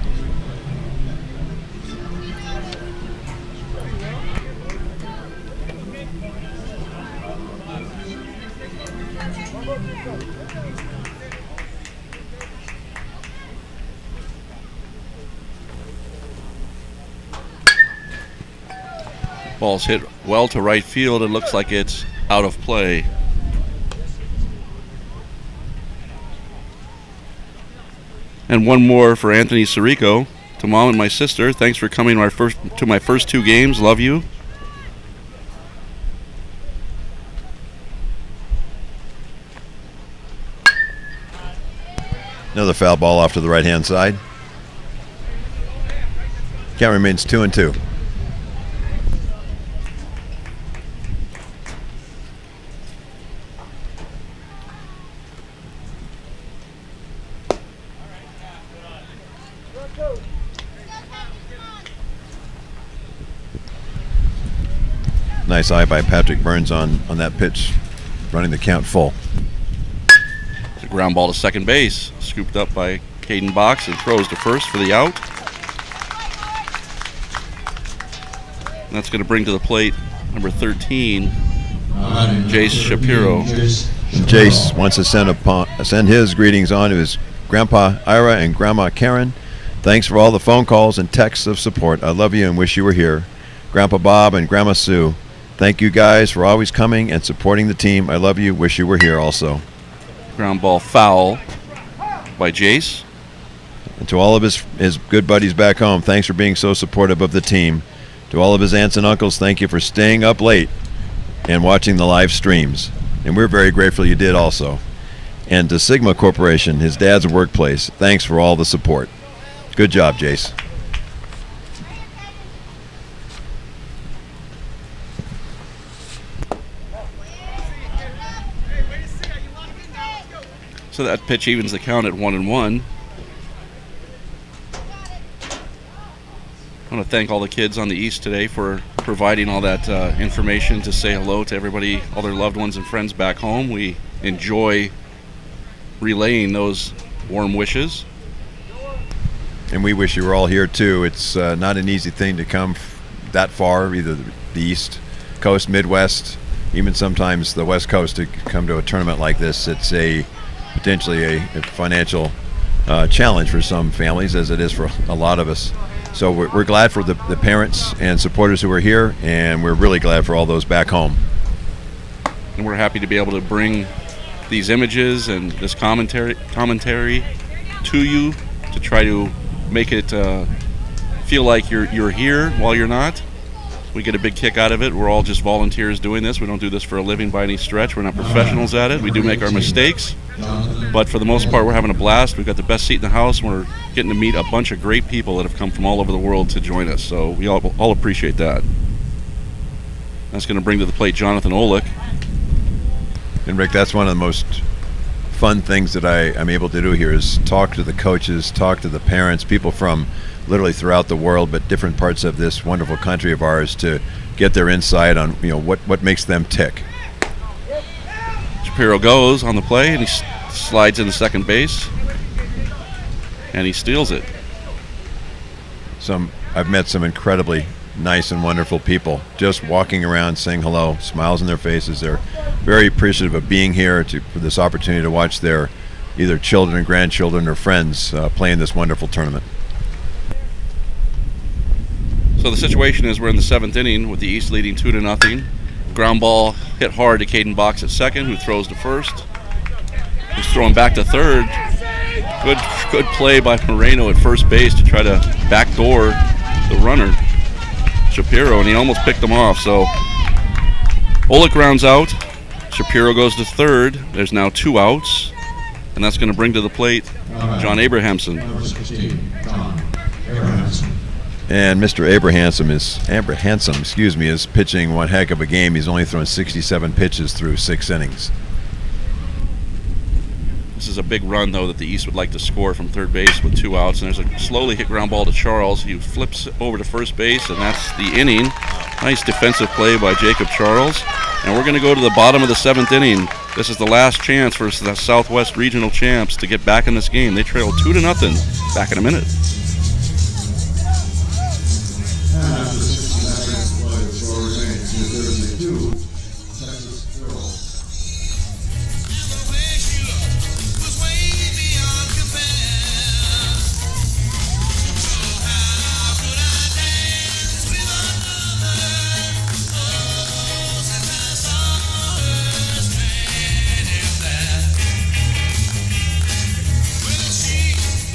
Ball's hit well to right field. It looks like it's out of play. And one more for Anthony Sirico. To Mom and my sister, thanks for coming to my first 2 games. Love you. Another foul ball off to the right-hand side. Count remains 2-2. Nice eye by Patrick Burns on that pitch, running the count full. It's a ground ball to second base, scooped up by Caden Box and throws to first for the out. And that's going to bring to the plate number 13, Jace Shapiro. Jace wants to send his greetings on to his Grandpa Ira and Grandma Karen. Thanks for all the phone calls and texts of support. I love you and wish you were here. Grandpa Bob and Grandma Sue, thank you guys for always coming and supporting the team. I love you. Wish you were here also. Ground ball foul by Jace. And to all of his good buddies back home, thanks for being so supportive of the team. To all of his aunts and uncles, thank you for staying up late and watching the live streams. And we're very grateful you did also. And to Sigma Corporation, his dad's workplace, thanks for all the support. Good job, Jace. So that pitch evens the count at 1-1. I want to thank all the kids on the East today for providing all that information to say hello to everybody, all their loved ones and friends back home. We enjoy relaying those warm wishes. And we wish you were all here too. It's not an easy thing to come that far, either the East Coast, Midwest, even sometimes the West Coast, to come to a tournament like this. It's potentially a financial challenge for some families, as it is for a lot of us. So we're glad for the parents and supporters who are here, and we're really glad for all those back home. And we're happy to be able to bring these images and this commentary to you to try to make it feel like you're here while you're not. We get a big kick out of it. We're all just volunteers doing this. We don't do this for a living by any stretch. We're not professionals at it. We do make our mistakes. But for the most part, we're having a blast. We've got the best seat in the house. We're getting to meet a bunch of great people that have come from all over the world to join us. So we all appreciate that. That's going to bring to the plate Jonathan Olick. And Rick, that's one of the most fun things that I'm able to do here is talk to the coaches, talk to the parents, people from literally throughout the world, but different parts of this wonderful country of ours, to get their insight on what makes them tick. Shapiro goes on the play, and he slides into second base, and he steals it. I've met some incredibly nice and wonderful people just walking around saying hello, smiles on their faces. They're very appreciative of being here for this opportunity to watch their either children and grandchildren or friends play in this wonderful tournament. So the situation is we're in the 7th inning with the East leading 2-0. Ground ball hit hard to Caden Box at second, who throws to first. He's throwing back to third. Good play by Moreno at first base to try to backdoor the runner, Shapiro, and he almost picked him off. So Olick rounds out. Shapiro goes to third. There's now 2 outs, and that's going to bring to the plate John Abrahamson. Number 16, John Abrahamson. And Mr. Abrahamson is pitching one heck of a game. He's only thrown 67 pitches through 6 innings. This is a big run, though, that the East would like to score from third base with 2 outs. And there's a slowly hit ground ball to Charles. He flips over to first base, and that's the inning. Nice defensive play by Jacob Charles. And we're going to go to the bottom of the 7th inning. This is the last chance for the Southwest Regional champs to get back in this game. They trail 2-0. Back in a minute. And after 60 seconds, play the score remains New Jersey 2, Texas 0.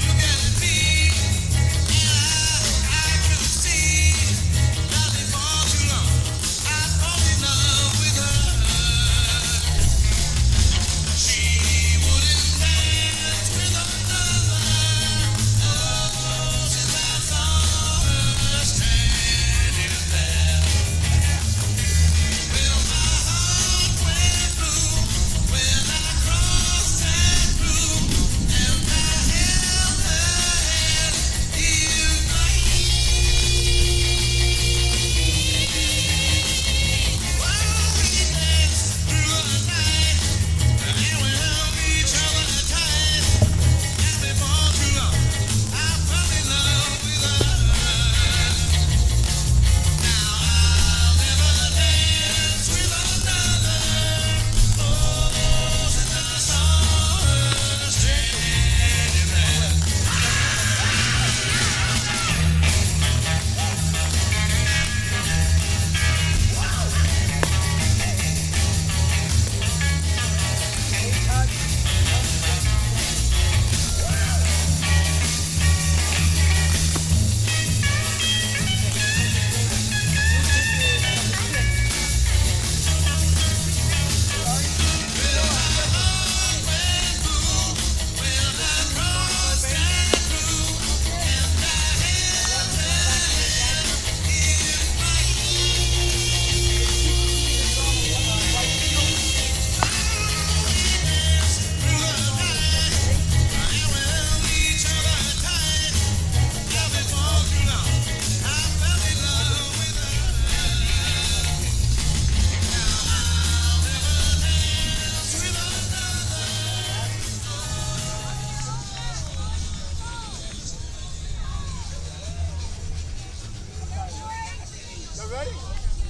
Look at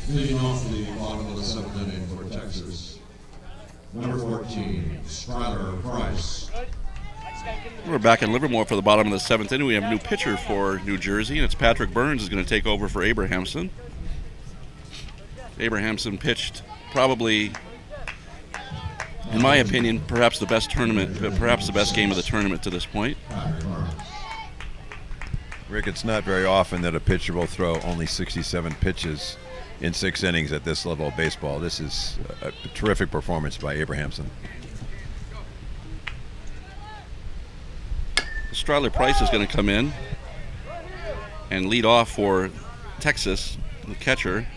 Leading off the bottom of the 7th inning for Texas, number 14, Skylar Price. We're back in Livermore for the bottom of the 7th inning. We have a new pitcher for New Jersey, and it's Patrick Burns is going to take over for Abrahamson. Abrahamson pitched probably, in my opinion, perhaps the best game of the tournament to this point. Rick, it's not very often that a pitcher will throw only 67 pitches in 6 innings at this level of baseball. This is a terrific performance by Abrahamson. Skylar Price is going to come in and lead off for Texas, the catcher,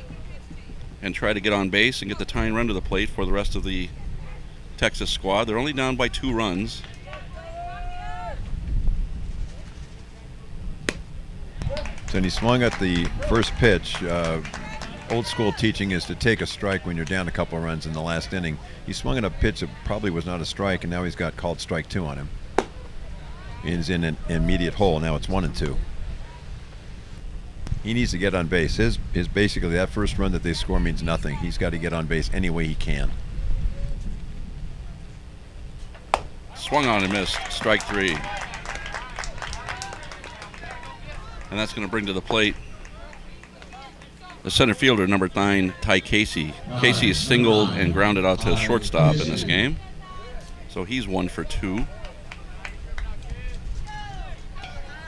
and try to get on base and get the tying run to the plate for the rest of the Texas squad. They're only down by 2 runs. So he swung at the first pitch. Old school teaching is to take a strike when you're down a couple of runs in the last inning. He swung at a pitch that probably was not a strike, and now he's got called strike 2 on him. He's in an immediate hole. Now it's 1-2. He needs to get on base. His basically that first run that they score means nothing. He's got to get on base any way he can. Swung on and missed. Strike 3. And that's going to bring to the plate the center fielder, number 9, Ty Casey. Casey is singled and grounded out to shortstop in this game. So he's 1 for 2.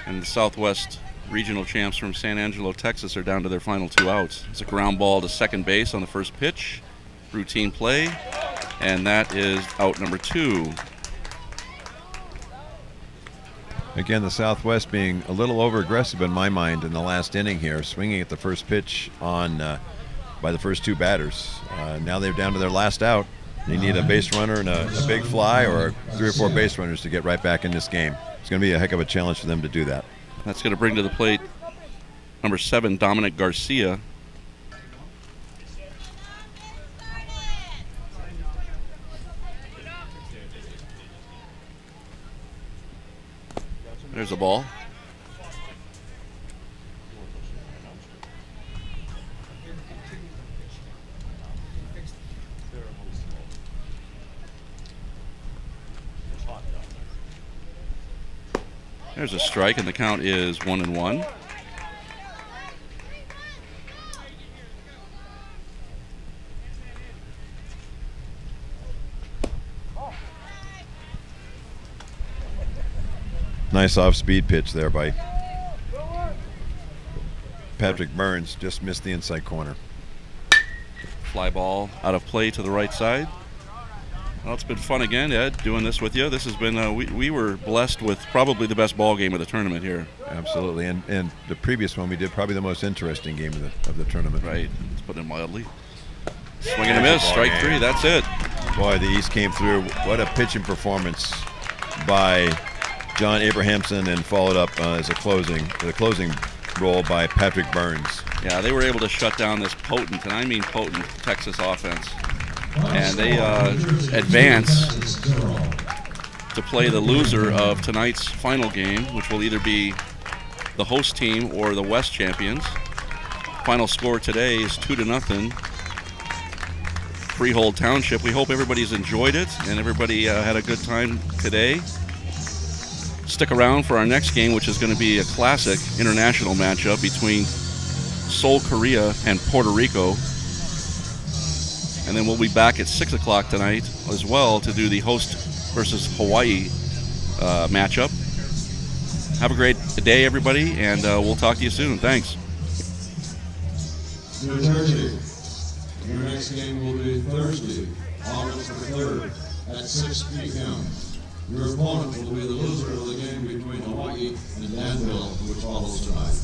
And the Southwest Regional champs from San Angelo, Texas are down to their final 2 outs. It's a ground ball to second base on the first pitch. Routine play. And that is out number 2. Again, the Southwest being a little over-aggressive in my mind in the last inning here, swinging at the first pitch on by the first 2 batters. Now they're down to their last out. They need a base runner and a big fly, or 3 or 4 base runners to get right back in this game. It's going to be a heck of a challenge for them to do that. That's going to bring to the plate number 7, Dominic Garcia. There's a ball. There's a strike, and the count is 1-1. Nice off-speed pitch there by Patrick Burns. Just missed the inside corner. Fly ball out of play to the right side. Well, it's been fun again, Ed, doing this with you. This has been, we were blessed with probably the best ball game of the tournament here. Absolutely, and the previous one we did probably the most interesting game of the tournament. Right, let's put it mildly. Swing and a miss, strike 3, that's it. Boy, the East came through. What a pitching performance by John Abrahamson, and followed up as the closing role by Patrick Burns. Yeah, they were able to shut down this potent, and I mean potent, Texas offense. And they advance to play the loser of tonight's final game, which will either be the host team or the West champions. Final score today is 2-0. Freehold Township. We hope everybody's enjoyed it and everybody had a good time today. Stick around for our next game, which is going to be a classic international matchup between Seoul, Korea, and Puerto Rico. And then we'll be back at 6 o'clock tonight as well to do the host versus Hawaii matchup. Have a great day, everybody, and we'll talk to you soon. Thanks. New Jersey. Your next game will be Thursday, August the 3rd at 6 p.m. Your opponent will be the loser of the game between Hawaii and Danville, which follows tonight.